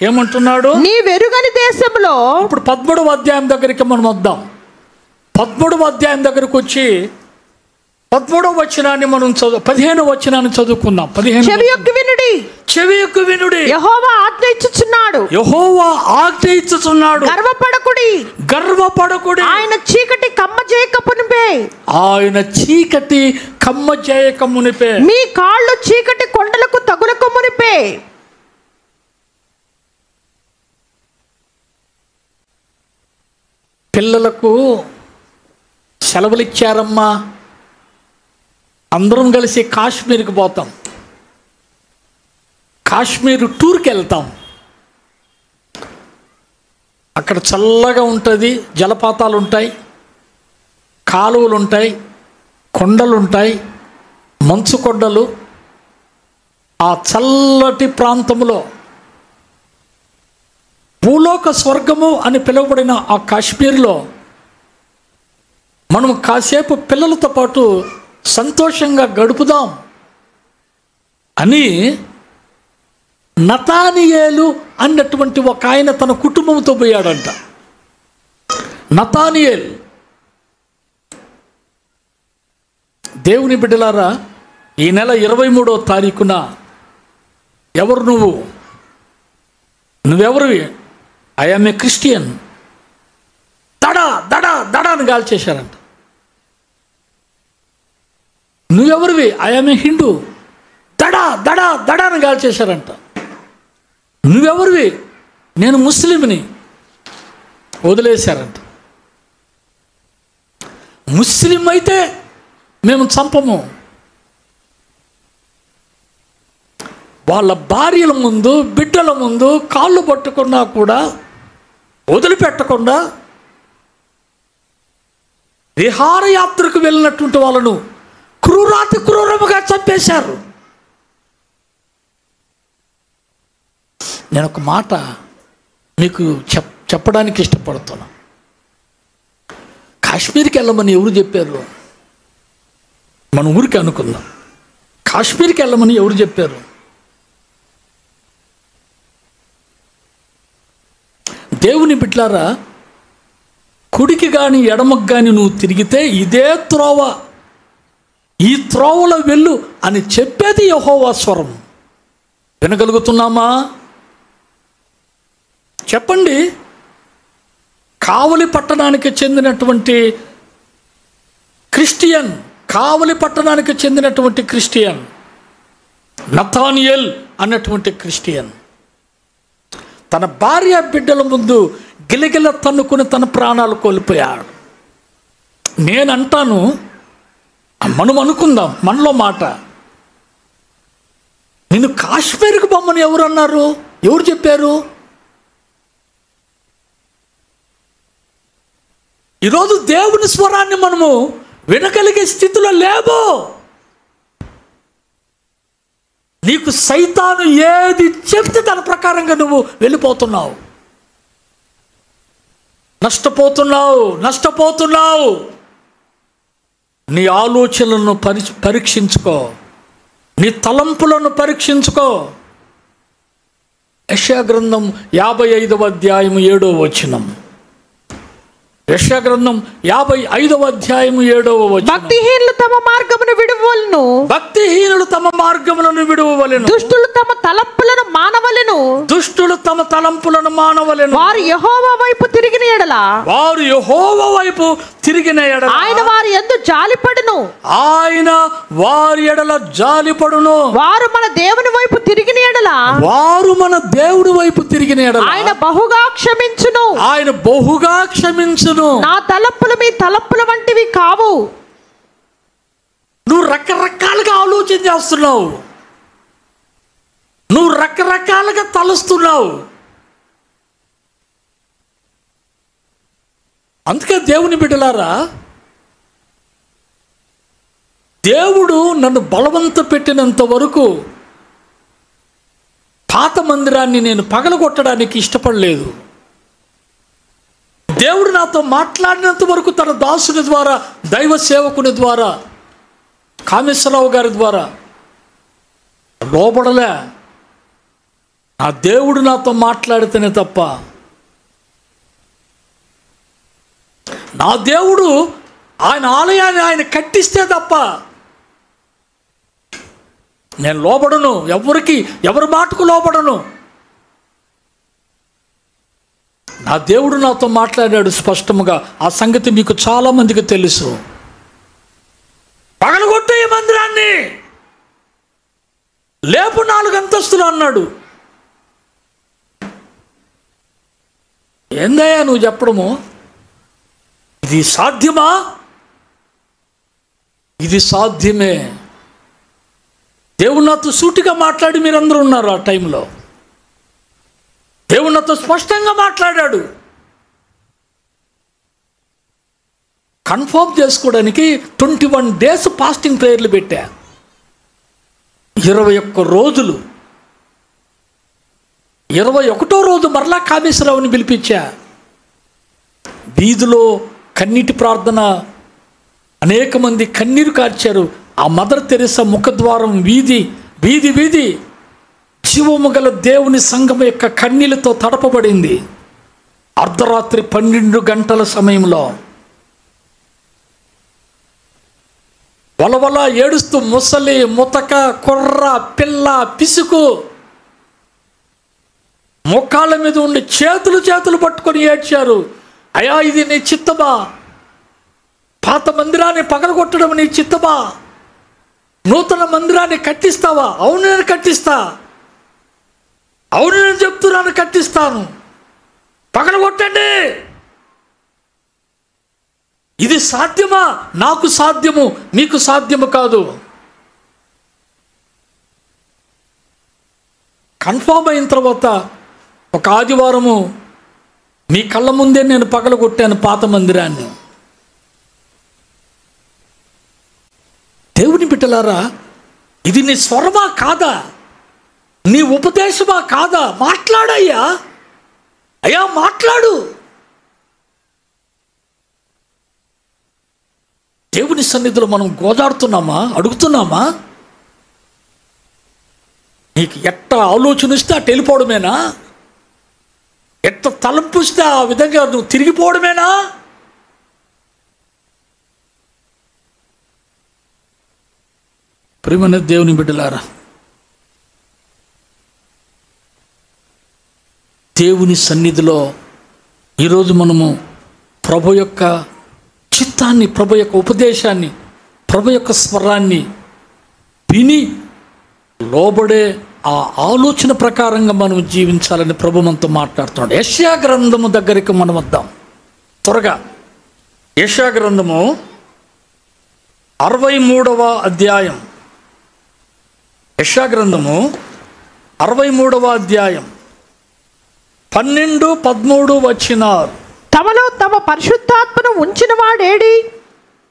ఏమంటున్నాడు? నీవెరుగని దేశములో. ఇప్పుడు 13వ అధ్యాయం దగ్గరికి మనం వద్దాం. 13వ అధ్యాయం దగ్గరకు వచ్చి 13వ వచనాన్ని మనం 15వ వచనాన్ని చదువుకుందాం. 15 చెవియొగ్గి వినుడి, చెవియొగ్గి వినుడి. యెహోవా ఆజ్ఞ ఇచ్చుచున్నాడు, యెహోవా ఆజ్ఞ ఇచ్చుచున్నాడు. గర్వపడకుడి, గర్వపడకుడి. ఆయన చీకటి కమ్మ చేయకమునిపే, ఆయన చీకటి కమ్మ చేయకమునిపే, మీ కాళ్ళు చీకటి కొండలకు తగులకమునిపే. పిల్లలకు సెలవులు ఇచ్చారమ్మా, అందరం కలిసి కాశ్మీర్కి పోతాం. కాశ్మీర్ టూర్కి వెళ్తాం. అక్కడ చల్లగా ఉంటుంది, జలపాతాలు ఉంటాయి, కాలువలు ఉంటాయి, కొండలు ఉంటాయి, మంచు కొండలు. ఆ చల్లటి ప్రాంతంలో భూలోక స్వర్గము అని పిలువబడిన ఆ కాశ్మీర్లో మనం కాసేపు పిల్లలతో పాటు సంతోషంగా గడుపుదాం అని నతానియేలు అన్నటువంటి ఒక ఆయన తన కుటుంబంతో పోయాడంట. నతానియేల్. దేవుని బిడ్డలారా, ఈ నెల 23వ తారీఖున ఎవరు నువ్వెవరివి? I am a Christian. దడా దడా దడా అని గాలి చేశారంట. నువ్వెవరివి? I am a Hindu. దడా దడా దడా అని గాలి చేశారంట. నువ్వెవరివి? నేను ముస్లింని. వదిలేశారంట. ముస్లిం అయితే మేము చంపము. వాళ్ళ భార్యల ముందు, బిడ్డల ముందు కాళ్ళు పట్టుకున్నా కూడా వదిలిపెట్టకుండా విహారయాత్రకు వెళ్ళినటువంటి వాళ్ళను క్రూరాతి క్రూరముగా చంపేశారు. నేను ఒక మాట మీకు చెప్పడానికి ఇష్టపడుతున్నా. కాశ్మీర్కి వెళ్ళమని ఎవరు చెప్పారు? మన ఊరికి అనుకుందాం. కాశ్మీర్కి వెళ్ళమని ఎవరు చెప్పారు? దేవుని బిడ్డలారా, కుడికి కానీ ఎడమకు కానీ నువ్వు తిరిగితే ఇదే త్రోవ, ఈ త్రోవలో వెళ్ళు అని చెప్పేది యెహోవా స్వరం. వినగలుగుతున్నామా? చెప్పండి. కావలి పట్టణానికి చెందినటువంటి క్రిస్టియన్, కావలి పట్టణానికి చెందినటువంటి క్రిస్టియన్, నతానియేల్ అన్నటువంటి క్రిస్టియన్ తన భార్య బిడ్డల ముందు గిలగిల తన్నుకుని తన ప్రాణాలు కోల్పోయాడు. నేనంటాను, మనం అనుకుందాం మనలో మాట, నిన్ను కాశ్మీర్కి బొమ్మని ఎవరు అన్నారు? ఎవరు చెప్పారు? ఈరోజు దేవుని స్వరాన్ని మనము వినగలిగే స్థితిలో లేవు. నీకు సైతాను ఏది చెప్తే దాని ప్రకారంగా నువ్వు వెళ్ళిపోతున్నావు. నష్టపోతున్నావు. నీ ఆలోచనలను పరీక్షించుకో, నీ తలంపులను పరీక్షించుకో. యెషయా గ్రంథం 55వ అధ్యాయం 7వ వచనం. యెషయా గ్రంథం 55వ అధ్యాయము 7వ వచనం. భక్తిహీనులు తమ మార్గమును విడువవలెను, భక్తిహీనులు తమ మార్గములను విడువవలెను, దుష్టులు తమ తలంపులను మానవలెను, దుష్టులు తమ తలంపులను మానవలెను. వారు యెహోవా వైపు తిరిగిన ఎడల, వారు యెహోవా వైపు తిరిగిన ఎడల ఆయన వారి యందు జాలిపడును, ఆయన వారి ఎడల జాలిపడును. వారు మన దేవుని వైపు తిరిగిన ఎడల, వారు మన దేవుడి వైపు తిరిగిన ఎడల ఆయన బహుగా క్షమించును. ఆయన బహుగా క్షమించును. నా తలంపులు మీ తలంపుల వంటివి కావు. నువ్వు రకరకాలుగా ఆలోచన చేస్తున్నావు, నువ్వు రకరకాలుగా తలుస్తున్నావు. అందుకే దేవుని బిడ్డలారా, దేవుడు నన్ను బలవంత పెట్టినంత వరకు పాత మందిరాన్ని నేను పగలగొట్టడానికి ఇష్టపడలేదు. దేవుడు నాతో మాట్లాడినంత వరకు తన దాసుని ద్వారా, దైవ సేవకుని ద్వారా, కామేశ్వరరావు గారి ద్వారా లోబడలే. నా దేవుడు నాతో మాట్లాడితేనే తప్ప, నా దేవుడు ఆయన ఆలయాన్ని ఆయన కట్టిస్తే తప్ప నేను లోబడను. ఎవరి మాటకు లోబడను. నా దేవుడు నాతో మాట్లాడాడు స్పష్టముగా. ఆ సంగతి మీకు చాలా మందికి తెలుసు. పగలగొట్టే ఈ మందిరాన్ని, లేపు 4 అంతస్తులు అన్నాడు. ఏందయ్యా నువ్వు చెప్పడము? ఇది సాధ్యమా? ఇది సాధ్యమే. దేవుడు నాతో సూటిగా మాట్లాడి మీరందరూ ఉన్నారు. ఆ టైంలో దేవుడు నాతో స్పష్టంగా మాట్లాడాడు. కన్ఫర్మ్ చేసుకోవడానికి 21 డేస్ ఫాస్టింగ్ ప్రేయర్లు పెట్టా. 21 రోజులు. 21వ రోజు మరలా కామేశ్వరరావుని పిలిపించా. వీధిలో కన్నీటి ప్రార్థన, అనేక మంది కన్నీరు కార్చారు. ఆ మదర్ తెరెసా ముఖద్వారం వీధి వీధి వీధి జీవము గల దేవుని సంఘం యొక్క కన్నీళ్లతో తడపబడింది. అర్ధరాత్రి 12 గంటల సమయంలో వలవల ఏడుస్తూ ముసలి, ముతక, కుర్ర, పిల్ల, పిసుకు మోకాళ్ళ మీద ఉండి చేతులు పట్టుకొని ఏడ్చారు. అయ్యా, ఇది నీ చిత్తమా? పాత మందిరాన్ని పగలగొట్టడం నీ చిత్తమా? నూతన మందిరాన్ని కట్టిస్తావా? అవును, నేను కట్టిస్తా. అవును, నేను చెప్తున్నాను, కట్టిస్తాను. పగలగొట్టండి. ఇది సాధ్యమా? నాకు సాధ్యము, మీకు సాధ్యము కాదు. కన్ఫర్మ్ అయిన తర్వాత ఒక ఆదివారము మీ కళ్ళ ముందే నేను పగలగొట్టాను పాత మందిరాన్ని. దేవుని బిడ్డలారా, ఇది నీ స్వరమా కాదా? నీ ఉపదేశమా కాదా? మాట్లాడయ్యా, అయ్యా మాట్లాడు. దేవుని సన్నిధిలో మనం గోదాడుతున్నామా? అడుగుతున్నామా? నీకు ఎట్ట ఆలోచన ఇస్తే అటు వెళ్ళిపోవడమేనా? ఎట్ట తలంపుస్తే ఆ విధంగా నువ్వు తిరిగిపోవడమేనా? ప్రియమైన దేవుని బిడ్డలారా, దేవుని సన్నిధిలో ఈరోజు మనము ప్రభు యొక్క చిత్తాన్ని, ప్రభు యొక్క ఉపదేశాన్ని, ప్రభు యొక్క స్వరాన్ని విని లోబడే ఆ ఆలోచన ప్రకారంగా మనం జీవించాలని ప్రభు మనతో మాట్లాడుతున్నాడు. యెషయా గ్రంథము దగ్గరికి మనం వద్దాం త్వరగా. యెషయా గ్రంథము 63వ అధ్యాయం. యెషయా గ్రంథము 63వ అధ్యాయం 12, 13 వచనాలు. తమలో తమ పరిశుద్ధాత్మను ఉంచిన వాడేడి?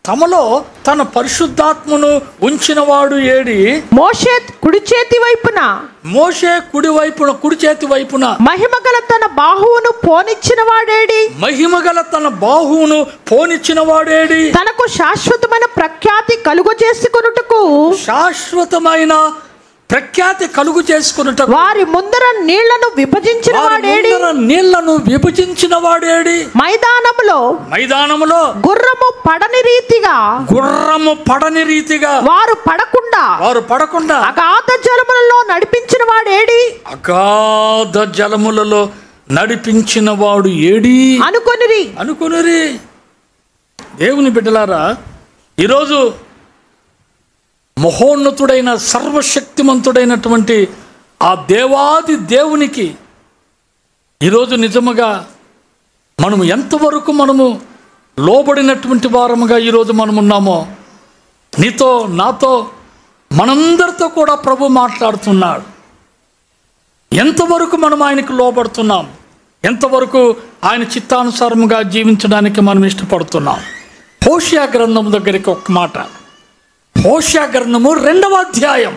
తమలో తన పరిశుద్ధాత్మను ఉంచినవాడు ఏడి? మోషే కుడి చేతి వైపున, మోషే కుడి చేతి వైపున మహిమగల తన బాహువును పోనిచ్చిన వాడేడి? మహిమగల తన బాహువును పోనిచ్చిన వాడేడి? తనకు శాశ్వతమైన ప్రఖ్యాతి కలుగజేసుకొనుటకు, శాశ్వతమైన ప్రఖ్యాతి కలుగు చేసుకున్నట వారి ముందర నీళ్లను విభజించిన వాడేడి, నీళ్లను విభజించిన వాడేడి, మైదానములో గుర్రము పడని రీతిగా వారు పడకుండా అగాధ జలములలో నడిపించిన వాడేడి, అగాధ జలములలో నడిపించిన వాడు ఏడి అనుకొనిరి. దేవుని బిడ్డలారా, ఈరోజు మహోన్నతుడైన సర్వశక్తిమంతుడైనటువంటి ఆ దేవాది దేవునికి ఈరోజు నిజముగా మనము ఎంతవరకు మనము లోబడినటువంటి వారముగా ఈరోజు మనమున్నామో, నీతో నాతో మనందరితో కూడా ప్రభు మాట్లాడుతున్నాడు. ఎంతవరకు మనం ఆయనకు లోబడుతున్నాం, ఎంతవరకు ఆయన చిత్తానుసారముగా జీవించడానికి మనం ఇష్టపడుతున్నాం. హోషేయ గ్రంథం దగ్గరికి ఒక మాట, హోషేయ గ్రంథము 2వ అధ్యాయం,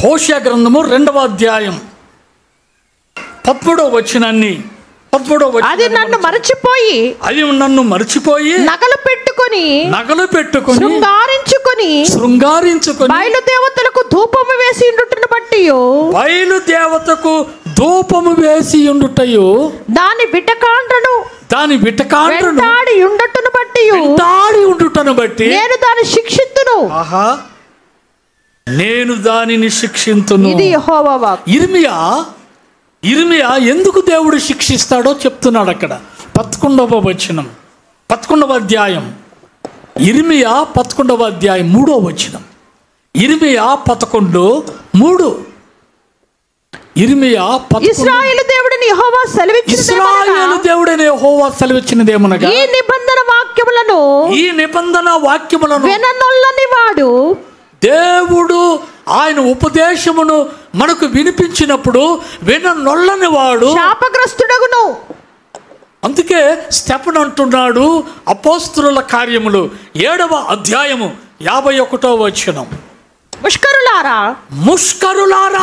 హోషేయ గ్రంథము 2వ అధ్యాయం 13వ వచనాన్ని, అది నన్ను మరచిపోయి నగలు పెట్టుకొని శృంగారించుకొని బయలు దేవతలకు ధూపము వేసి ఉండుటయు దాని విటకాండ్రను ఉండుటను బట్టి నేను దానిని శిక్షింతును. ఇది యెహోవా వాక్కు. ఇర్మియా ఎందుకు దేవుడు శిక్షిస్తాడో చెప్తున్నాడు అక్కడ. 11వ వచనం, 11వ అధ్యాయం, ఇర్మియా 11వ అధ్యాయం 3వ వచనం. ఇర్మియా 11:3. ఇర్మియా ఇశ్రాయేలు దేవుడైన యెహోవా సెలవిచ్చినదేమనగా, ఈ నిబంధన వాక్యములను విననొల్లని వాడు, దేవుడు ఆయన ఉపదేశమును మనకు వినిపించినప్పుడు విననొల్లని వాడు శాపగ్రస్తుడగును. అందుకే స్టెఫెను అంటున్నాడు అపోస్తలుల కార్యములు 7వ అధ్యాయము 51వ వచనం, ముష్కరులారా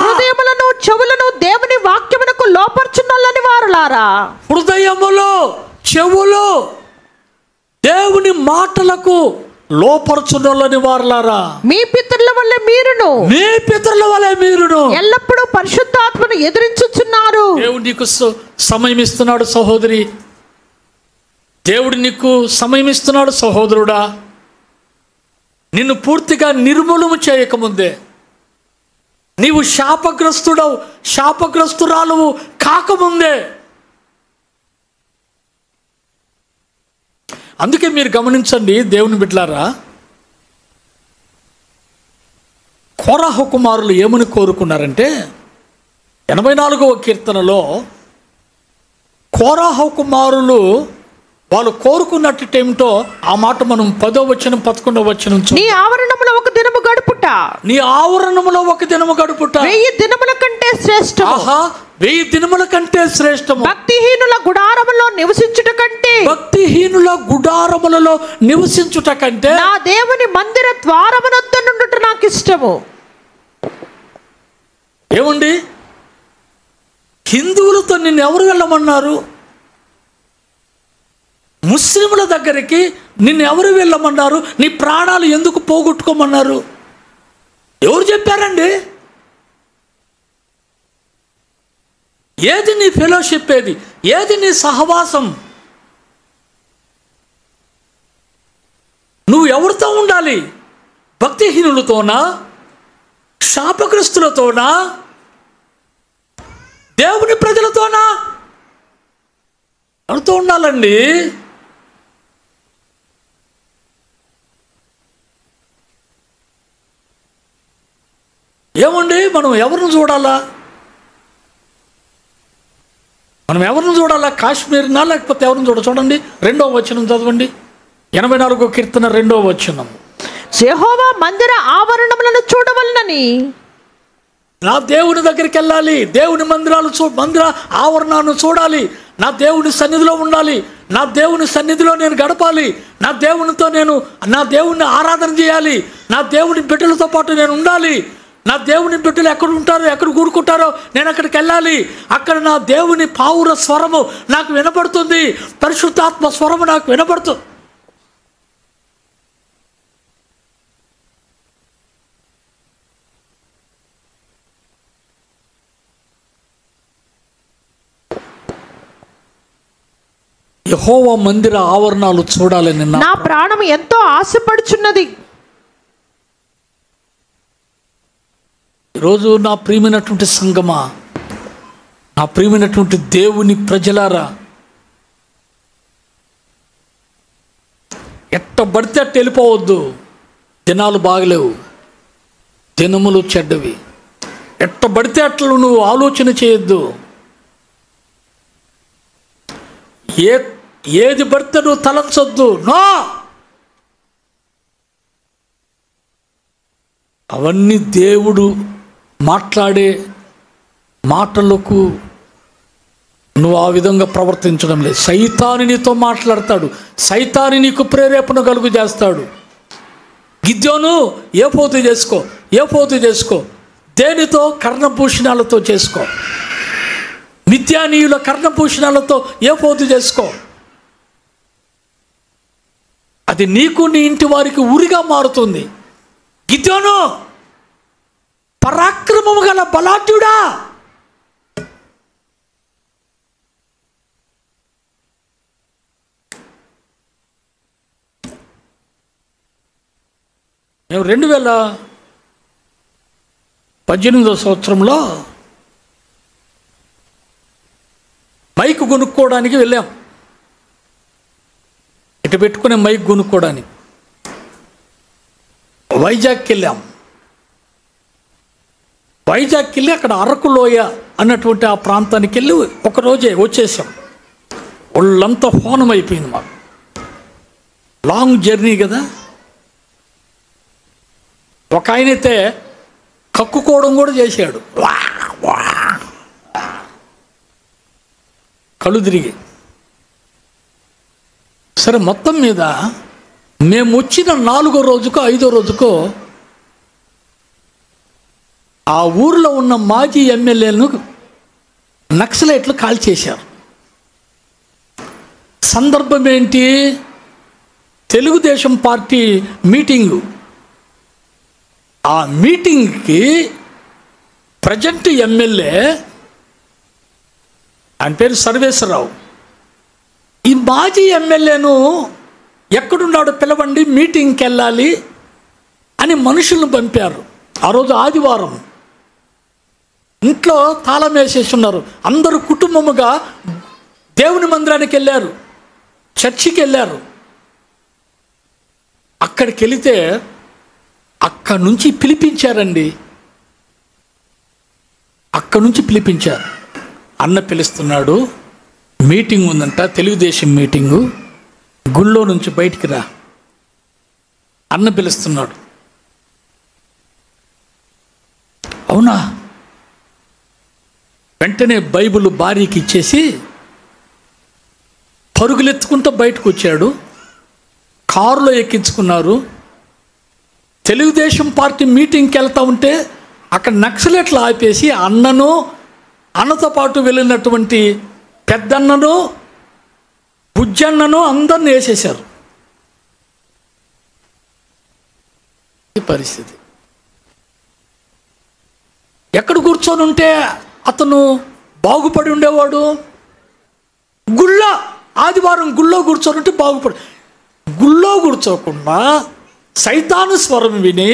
హృదయములను చెవులను దేవుని వాక్యమునకు లోపర్చునొల్లని వారులారా, హృదయములో చెవులు దేవుని మాటలకు లోపరచునొల్లని వారులారా, మీ పితరుల వలె మీరును ఎల్లప్పుడూ పరిశుద్ధాత్మను ఎదిరించుచున్నారు. దేవుడు నీకు సమయం ఇస్తున్నాడు సహోదరి, దేవుడు నీకు సమయం ఇస్తున్నాడు సహోదరుడా. నిన్ను పూర్తిగా నిర్మూలన చేయకముందే, నీవు శాపగ్రస్తురాలు కాకముందే. అందుకే మీరు గమనించండి దేవుని బిడ్డలారా, కోరాహు కుమారులు ఏమని కోరుకున్నారంటే 84వ కీర్తనలో కోరాహు కుమారులు వాళ్ళు కోరుకున్నట్టేమిటో ఆ మాట మనం 10వ వచనం 11వ వచనం. నీ ఆవరణములో ఒక దినము గడుపుట 1000 దినముల కంటే శ్రేష్టము. 1000 దినముల కంటే శ్రేష్టము. భక్తిహీనుల గుడారములో నివసించుట కంటే నా దేవుని మందిర ద్వారమునొద్ద నుండుట నాకు ఇష్టము. ఏమండి, హిందువులతో నిన్ను ఎవరు వెళ్ళమన్నారు? ముస్లింల దగ్గరికి నిన్ను ఎవరు వెళ్ళమన్నారు? నీ ప్రాణాలు ఎందుకు పోగొట్టుకోమన్నారు? ఎవరు చెప్పారండి? ఏది నీ ఫెలోషిప్, ఏది నీ సహవాసం? నువ్వు ఎవరితో ఉండాలి? భక్తిహీనులతోనా, శాపగ్రస్తులతోనా, దేవుని ప్రజలతోనా? ఎవరితో ఉండాలండి? ఏమండి, మనం ఎవరిని చూడాలా? కాశ్మీర్నా లేకపోతే ఎవరిని చూడండి 2వ వచనం చదవండి. 84వ కీర్తన 2వ వచనం. యెహోవా మందిర ఆవరణములను చూడవలనని, నా దేవుని దగ్గరికి వెళ్ళాలి, దేవుని మందిర ఆవరణను చూడాలి, నా దేవుని సన్నిధిలో ఉండాలి, నా దేవుని సన్నిధిలో నేను గడపాలి, నా దేవుని ఆరాధన చేయాలి, నా దేవుని బిడ్డలతో పాటు నేను ఉండాలి, నా దేవుని బిడ్డలు ఎక్కడ ఉంటారో, ఎక్కడ కూడుకుంటారో నేను అక్కడికి వెళ్ళాలి. అక్కడ నా దేవుని పావుర స్వరము నాకు వినపడుతుంది, పరిశుద్ధాత్మ స్వరము నాకు వినపడుతుంది. యెహోవా మందిర ఆవరణాలు చూడాలని నా ప్రాణం ఎంతో ఆశపడుచున్నది. ఈరోజు నా ప్రియమైనటువంటి సంగమా, నా ప్రియమైనటువంటి దేవుని ప్రజలారా, ఎట్ట పడితే అట్ట వెళ్ళిపోవద్దు. దినాలు బాగలేవు, దినములు చెడ్డవి. ఎట్ట పడితే అట్లా నువ్వు ఆలోచన చేయొద్దు. ఏది పడితే నువ్వు తలంచొద్దు. నో, అవన్నీ దేవుడు మాట్లాడే మాటలకు నువ్వు ఆ విధంగా ప్రవర్తించడం లేదు. సైతాను నీతో మాట్లాడతాడు, సైతాను నీకు ప్రేరేపణ కలుగు చేస్తాడు. గిద్యోను ఏఫోతు చేసుకో, ఏఫోతు చేసుకో. దేనితో? కర్ణభూషణాలతో చేసుకో. మిద్యానీయుల కర్ణభూషణాలతో ఏఫోతు చేసుకో. అది నీకు నీ ఇంటి వారికి ఉరిగా మారుతుంది. గిద్యోను పరాక్రమము గల బలాఢ్యుడా, మేము 2018 సంవత్సరంలో మైక్ కొనుక్కోవడానికి వెళ్ళాం. ఇటు పెట్టుకునే మైక్ కొనుక్కోవడానికి వైజాగ్కి వెళ్ళాం. వైజాగ్కి వెళ్ళి అక్కడ అరకు లోయ అన్నటువంటి ఆ ప్రాంతానికి వెళ్ళి ఒకరోజే వచ్చేసాం. ఒళ్ళంతా హోనం అయిపోయింది మాకు. లాంగ్ జర్నీ కదా. ఒక ఆయనైతే కక్కుకోవడం కూడా చేశాడు, కళ్ళు తిరిగి. సరే, మొత్తం మీద మేము వచ్చిన 4వ రోజుకో 5వ రోజుకో ఆ ఊరిలో ఉన్న మాజీ ఎమ్మెల్యేలను నక్సలైట్లు కాల్చేశారు. సందర్భం ఏంటి? Telugu Desam party meeting. ఆ మీటింగ్కి ప్రజెంట్ ఎమ్మెల్యే, ఆయన పేరు సర్వేశ్వరరావు, ఈ మాజీ ఎమ్మెల్యేను ఎక్కడున్నాడో పిలవండి, మీటింగ్కి వెళ్ళాలి అని మనుషులను పంపారు. ఆ రోజు ఆదివారం. ఇంట్లో తాళం వేసేసి ఉన్నారు. అందరూ కుటుంబముగా దేవుని మందిరానికి వెళ్ళారు, చర్చికి వెళ్ళారు. అక్కడికి వెళితే అక్కడి నుంచి పిలిపించారండి. అక్కడి నుంచి పిలిపించారు. అన్న పిలుస్తున్నాడు, మీటింగ్ ఉందంట, తెలుగుదేశం మీటింగు, గుళ్ళో నుంచి బయటికి రా అన్న పిలుస్తున్నాడు. అవునా? వెంటనే బైబిల్ భార్యకి ఇచ్చేసి పరుగులెత్తుకుంటూ బయటకు వచ్చాడు. కారులో ఎక్కించుకున్నారు. తెలుగుదేశం పార్టీ మీటింగ్కి వెళ్తూ ఉంటే అక్కడ నక్సలెట్లు ఆపేసి అన్నతో పాటు వెళ్ళినటువంటి పెద్దన్నను, బుజ్జన్నను అందరిని వేసేశారు. ఈ పరిస్థితి. ఎక్కడ కూర్చొని ఉంటే అతను బాగుపడి ఉండేవాడు? గుళ్ళో, ఆదివారం గుళ్ళో కూర్చొని ఉంటే బాగుపడి. గుళ్ళో కూర్చోకుండా సైతాను స్వరం విని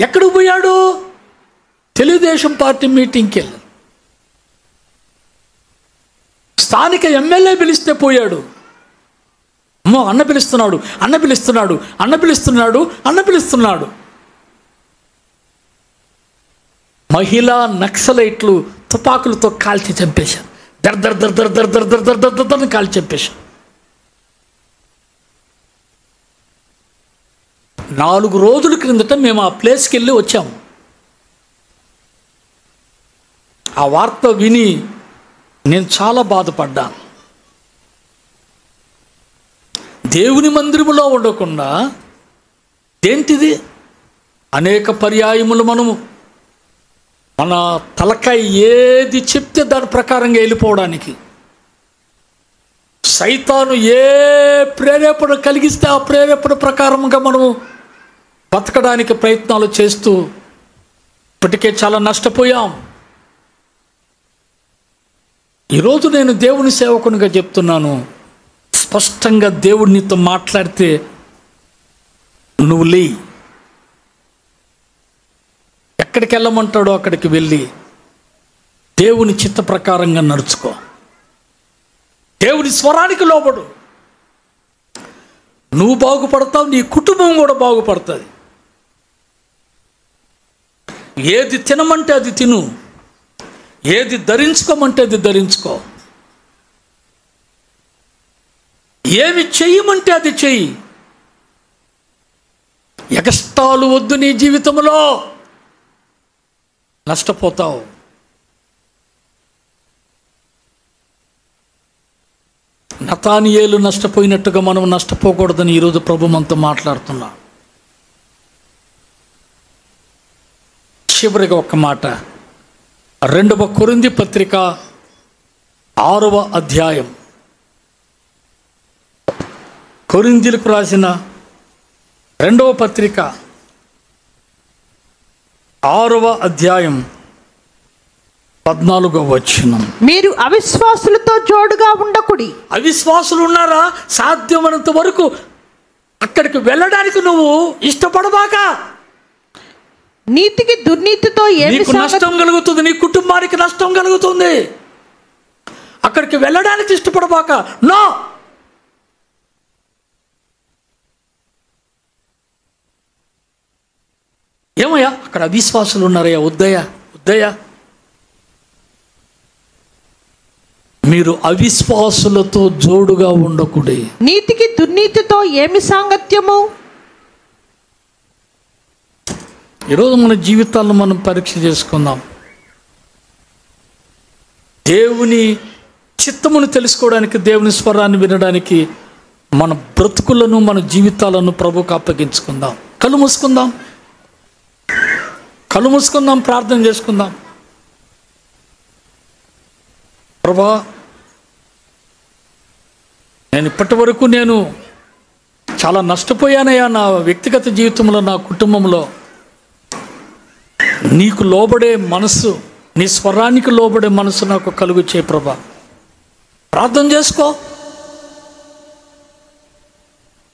ఎక్కడికి పోయాడు? తెలుగుదేశం పార్టీ మీటింగ్కి వెళ్ళాడు. స్థానిక ఎమ్మెల్యే పిలిస్తే పోయాడు. అమ్మో, అన్న పిలుస్తున్నాడు, అన్న పిలుస్తున్నాడు, అన్న పిలుస్తున్నాడు, అన్న పిలుస్తున్నాడు. మహిళా నక్సలైట్లు తుపాకులతో కాల్చి చంపేశారు. దర్ దర్ దర్ దర్ దర్ దర్ దర్ దర్ దర్ దర్ కాల్చి చంపేశారు. 4 రోజుల క్రిందట మేము ఆ ప్లేస్కి వెళ్ళి వచ్చాము. ఆ వార్త విని నేను చాలా బాధపడ్డాను. దేవుని మందిరములో ఉండకుండా ఏంటిది? అనేక పర్యాయములు మనము మన తలకాయ ఏది చెప్తే దాని ప్రకారంగా వెళ్ళిపోవడానికి, సైతాను ఏ ప్రేరేపణ కలిగిస్తే ఆ ప్రేరేపణ ప్రకారంగా మనము బతకడానికి ప్రయత్నాలు చేస్తూ ఇప్పటికే చాలా నష్టపోయాం. ఈరోజు నేను దేవుని సేవకునిగా చెప్తున్నాను, స్పష్టంగా దేవుడు నీతో మాట్లాడితే నువ్వు లే, ఎక్కడికి వెళ్ళమంటాడో అక్కడికి వెళ్ళి దేవుని చిత్త ప్రకారంగా నడుచుకో. దేవుని స్వరానికి లోబడు. నువ్వు బాగుపడతావు, నీ కుటుంబం కూడా బాగుపడుతుంది. ఏది తినమంటే అది తిను, ఏది ధరించుకోమంటే అది ధరించుకో, ఏమి చెయ్యమంటే అది చెయ్యి. ఎగస్టాలు వద్దు నీ జీవితంలో, నష్టపోతావు. నతానియేలు నష్టపోయినట్టుగా మనం నష్టపోకూడదని ఈరోజు ప్రభు మనతో మాట్లాడుతున్నా. చివరిగా ఒక్క మాట, 2వ కొరింథీ పత్రిక 6వ అధ్యాయం, కొరింథీలకు రాసిన 2వ పత్రిక 6వ అధ్యాయం 14వ వచనం. మీరు అవిశ్వాసులతో జోడుగా ఉండకుడి. అవిశ్వాసులు ఉన్నారా? సాధ్యమైనంత వరకు అక్కడికి వెళ్ళడానికి నువ్వు ఇష్టపడబాక. నీతికి దుర్నీతితో నీకు నష్టం కలుగుతుంది, నీ కుటుంబానికి నష్టం కలుగుతుంది. అక్కడికి వెళ్ళడానికి ఇష్టపడబాక. నో, ఏమయ్యా అక్కడ అవిశ్వాసులు ఉన్నారయ్యా, వద్దయ్యా వద్దయ్యా. మీరు అవిశ్వాసులతో జోడుగా ఉండకూడే. నీతికి దుర్నీతితో ఏమి సాంగత్యము? ఈరోజు మన జీవితాలను మనం పరీక్ష చేసుకుందాం. దేవుని చిత్తమును తెలుసుకోవడానికి, దేవుని స్వరాన్ని వినడానికి మన బ్రతుకులను, మన జీవితాలను ప్రభువుకు అప్పగించుకుందాం. కళ్ళు మూసుకుందాం, కళ్ళు మూసుకుందాం, ప్రార్థన చేసుకుందాం. ప్రభా, నేను ఇప్పటి వరకు చాలా నష్టపోయానయ్యా. నా వ్యక్తిగత జీవితంలో, నా కుటుంబంలో నీకు లోబడే మనసు, నీ స్వరానికి లోబడే మనసు నాకు కలుగు చేయి ప్రభా. ప్రార్థన చేసుకో.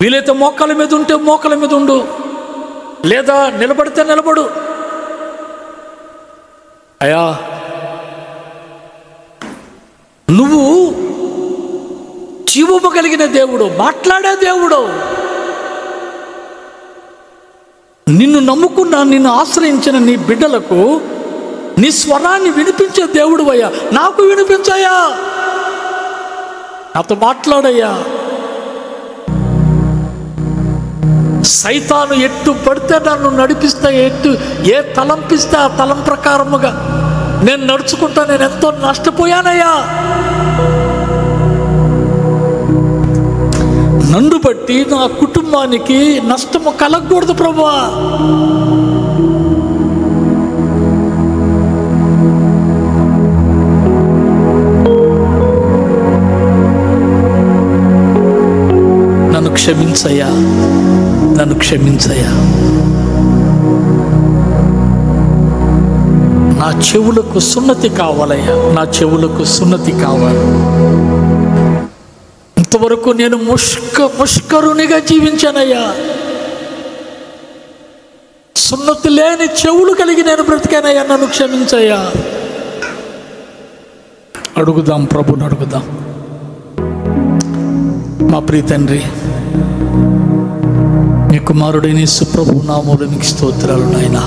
వీలైతే మోకాల మీద ఉంటే మోకాల మీద ఉండు, లేదా నిలబడితే నిలబడు. అయ్యా, నువ్వు జీవము కలిగిన దేవుడు, మాట్లాడే దేవుడు. నిన్ను నమ్ముకున్న, నిన్ను ఆశ్రయించిన నీ బిడ్డలకు నీ స్వరాన్ని వినిపించే దేవుడు అయ్యా. నాకు వినిపించయ్యా, నాతో మాట్లాడయ్యా. సైతాను ఎట్టు పడితే నన్ను నడిపిస్తా, ఏ తలంపిస్తే ఆ తలం ప్రకారముగా నేను నడుచుకుంటా. నేను ఎంతో నష్టపోయానయ్యా. నన్ను బట్టి నా కుటుంబానికి నష్టము కలగకూడదు ప్రభువా. నన్ను క్షమించయ్యా, నన్ను క్షమించయ్యా. నా చెవులకు సున్నతి కావాలయ్యా, నా చెవులకు సున్నతి కావాలి. ఇంతవరకు నేను ముష్కరునిగా జీవించానయ్యా. సున్నతి లేని చెవులు కలిగి నేను బ్రతికానయ్యా. నన్ను క్షమించయ్యా. అడుగుదాం, ప్రభుని అడుగుదాం. మా ప్రియ తండ్రి, నీ కుమారుడైన యేసు ప్రభు నామములో నీకు స్తోత్రాలు నాయనా.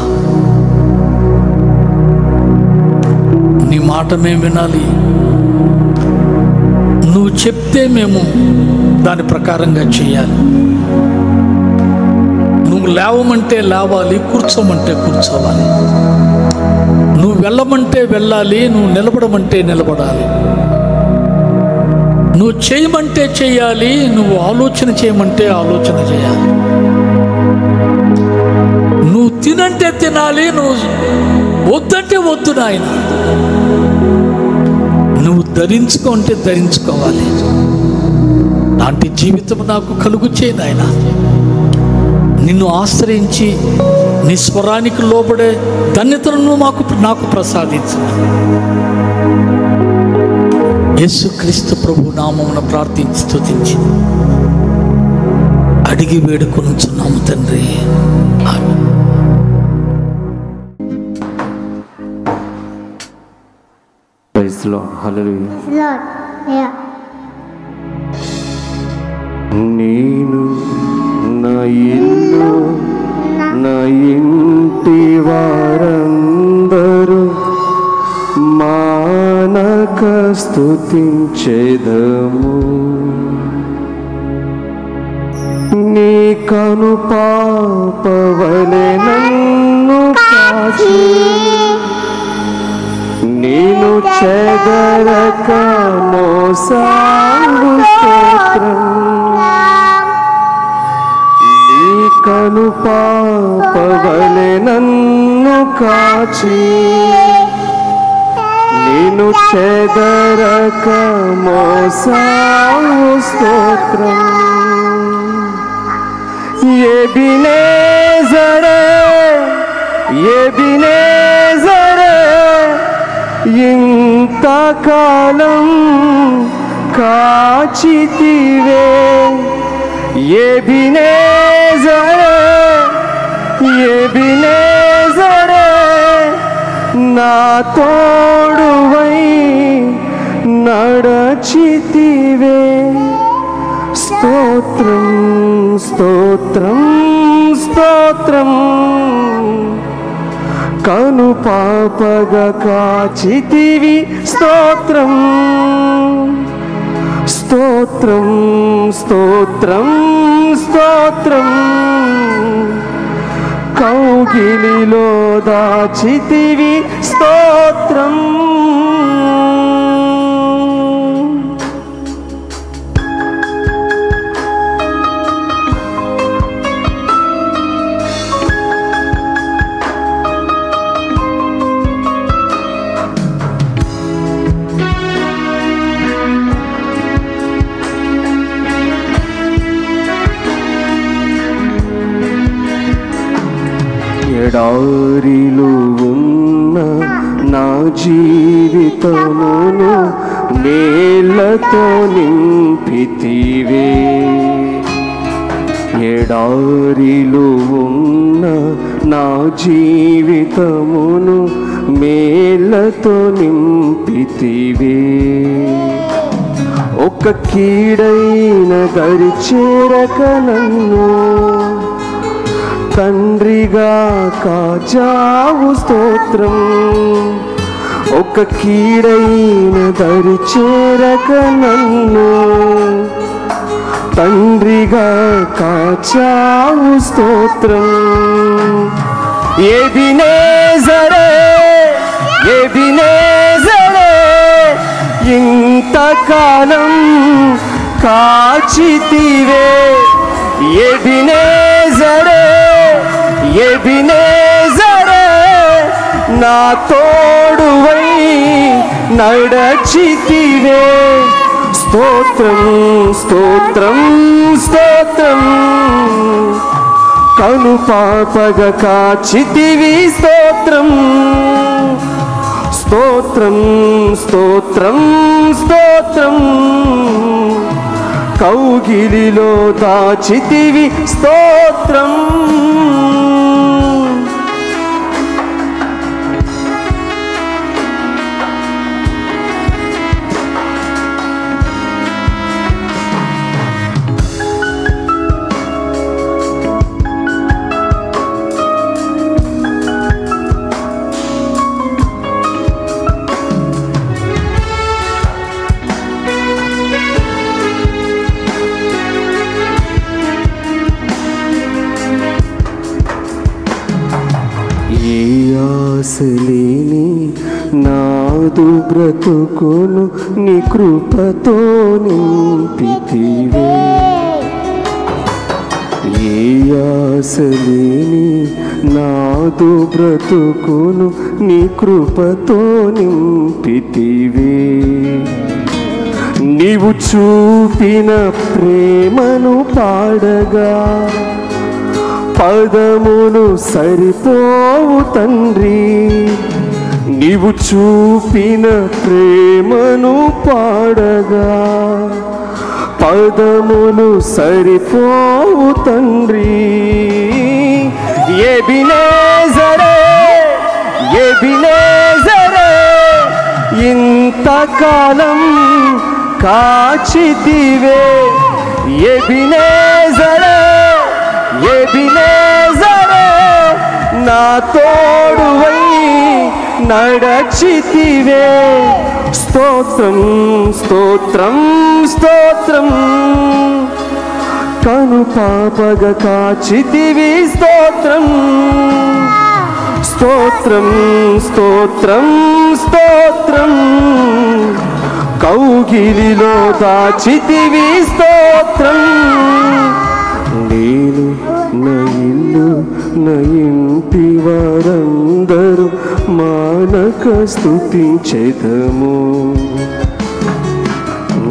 నీ మాట మేము వినాలి. నువ్వు చెప్తే మేము దాని ప్రకారంగా చేయాలి. నువ్వు లేవమంటే లేవాలి, కూర్చోమంటే కూర్చోవాలి. నువ్వు వెళ్ళమంటే వెళ్ళాలి, నువ్వు నిలబడమంటే నిలబడాలి. నువ్వు చేయమంటే చేయాలి, నువ్వు ఆలోచన చేయమంటే ఆలోచన చేయాలి. నువ్వు తినంటే తినాలి, నువ్వు వద్దంటే వద్దు నాయన. నువ్వు ధరించుకో అంటే ధరించుకోవాలి. అలాంటి జీవితం నాకు కలుగు చేయి నాయన. నిన్ను ఆశ్రయించి నీ స్వరానికి లోబడే ధన్యతను నాకు ప్రసాదించు. యేసుక్రీస్తు ప్రభు నామమున ప్రార్థించి స్తుతించి అడిగి వేడుకొనుచున్నాము తండ్రి. Amen. Praise the Lord. Hallelujah. Lord, yeah. నేను నా ఇల్లు నా ఇంటి వారందరూ మానక స్తుతించెదము. నీ కను పాపవలె నన్ను కాచి నేను చెదరక మోసాను స్తోత్రం. నీ కను పాపవలె నన్ను కాచి నేను చెదరక మోసాను స్తోత్రం. ఎబినేజరే ఎబినేజరే ఇంతకాలం కాచితివే. ఎబినేజరే ఎబినేజరే నా తోడువై నడచితివే. స్తోత్రం స్తోత్రం స్తోత్రం కను పాపగ కాచితివి. స్తోత్రం స్తోత్రం స్తోత్రం స్తోత్రం కౌగిలిలో దాచితివి. స్తోత్రం. ఎడారిలో ఉన్న నా జీవితమును నీళ్లతో నింపితివే. ఎడారిలో ఉన్న నా జీవితమును మేళ్లతో నింపితివే. ఒక కీడైన దరి చేరక నన్ను తండ్రిగా కాచావు. స్తోత్రం. ఒక కీడైన దరి చేరక నన్ను తండ్రిగా కాచావు. స్తోత్రం. ఎబినేజరే ఎబినేజరే ఇంతకాలం కాచితివే. ఎబినేజరే ఎబినేజరే నా తోడువై నడచితివే. స్తోత్రం స్తోత్రం స్తోత్రం కను పాపగ కాచితివి. స్తోత్రం స్తోత్రం స్తోత్రం స్తోత్రం కౌగిలిలో దాచితివి. స్తోత్రం. ఆశలేని నాదు బ్రతుకును నీ కృపతో నింపితివే. ఏ ఆశలేని నాదు బ్రతుకును నీ కృపతో నింపితివే. నీవు చూపిన ప్రేమను పాడగా పదములు సరిపోవు తండ్రి. నీవు చూపిన ప్రేమను పాడగా పదములు సరిపోవు తండ్రి. ఎబినేజరే ఎబినేజరే ఇంతకాలం కాచితివే. ఎబినేజరే ఎబినేజరే నా తోడువై నడచితివే. స్తోత్రం స్తోత్రం స్తోత్రం కను పాపగ కాచితివి. స్తోత్రం స్తోత్రం స్తోత్రం స్తోత్రం కౌగిలిలో దాచితివి. స్తోత్రం నేను నా ఇల్లు నా ఇంటి వారందరూ మానక స్తుతించెదము.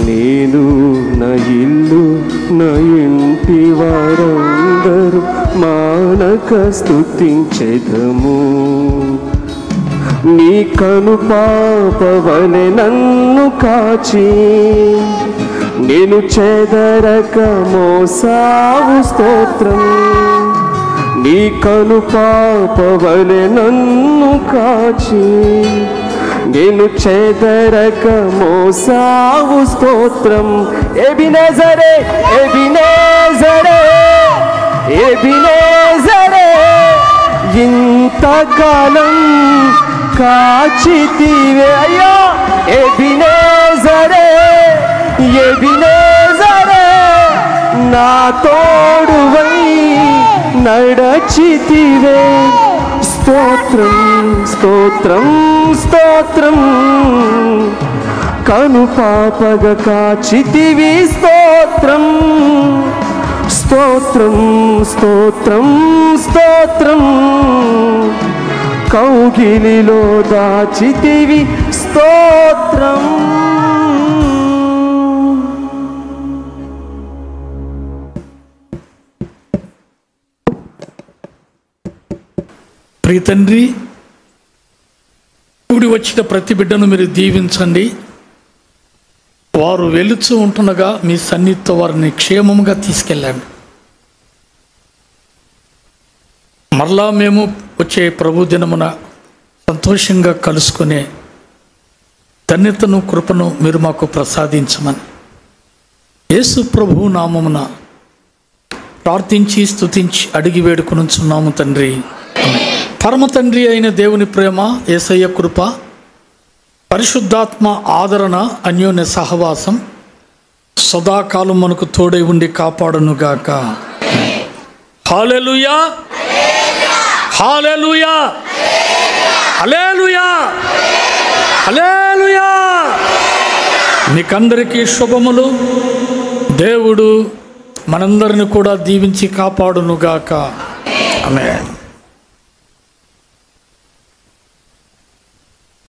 నేను నా ఇల్లు నా ఇంటి వారందరూ మానక స్తుతించెదము. నీ కను పాపవలె నన్ను కాచి నేను చెదరక మోసావు. స్తోత్రం నీ కను పాపవలె నన్ను కాచి నేను చెదరక మోసావు. స్తోత్రం ఎబినేజరే ఎబినేజరే ఎబినేజరే ఇంతకాలం కాచితివే. అయ్యా ఎబినేజరే ఎబినేజరే నా తోడువై నడచితివే. స్తోత్రం స్తోత్రం స్తోత్రం కను పాపగ కాచితివి. స్తోత్రం స్తోత్రం స్తోత్రం స్తోత్రం కౌగిలిలో దాచితివి. స్తోత్రం. ప్రియ తండ్రి, కూడి వచ్చిన ప్రతి బిడ్డను మీరు దీవించండి. వారు వెలుచు ఉంటుండగా మీ సన్నిధితో వారిని క్షేమముగా తీసుకెళ్ళండి. మరలా మేము వచ్చే ప్రభు దినమున సంతోషంగా కలుసుకునే ధన్యతను కృపను మీరు మాకు ప్రసాదించమని యేసు ప్రభు నామమున ప్రార్థించి స్తుతించి అడిగి వేడుకొనుచున్నాము తండ్రి. పరమ తండ్రి అయిన దేవుని ప్రేమ, యేసయ్య కృప, పరిశుద్ధాత్మ ఆదరణ, అన్యోన్య సహవాసం సదాకాలం మనకు తోడై ఉండి కాపాడునుగాక. హల్లెలూయా హల్లెలూయా హల్లెలూయా హల్లెలూయా. మీకందరికీ శుభములు. దేవుడు మనందరిని కూడా దీవించి కాపాడునుగాక. ఆమేన్.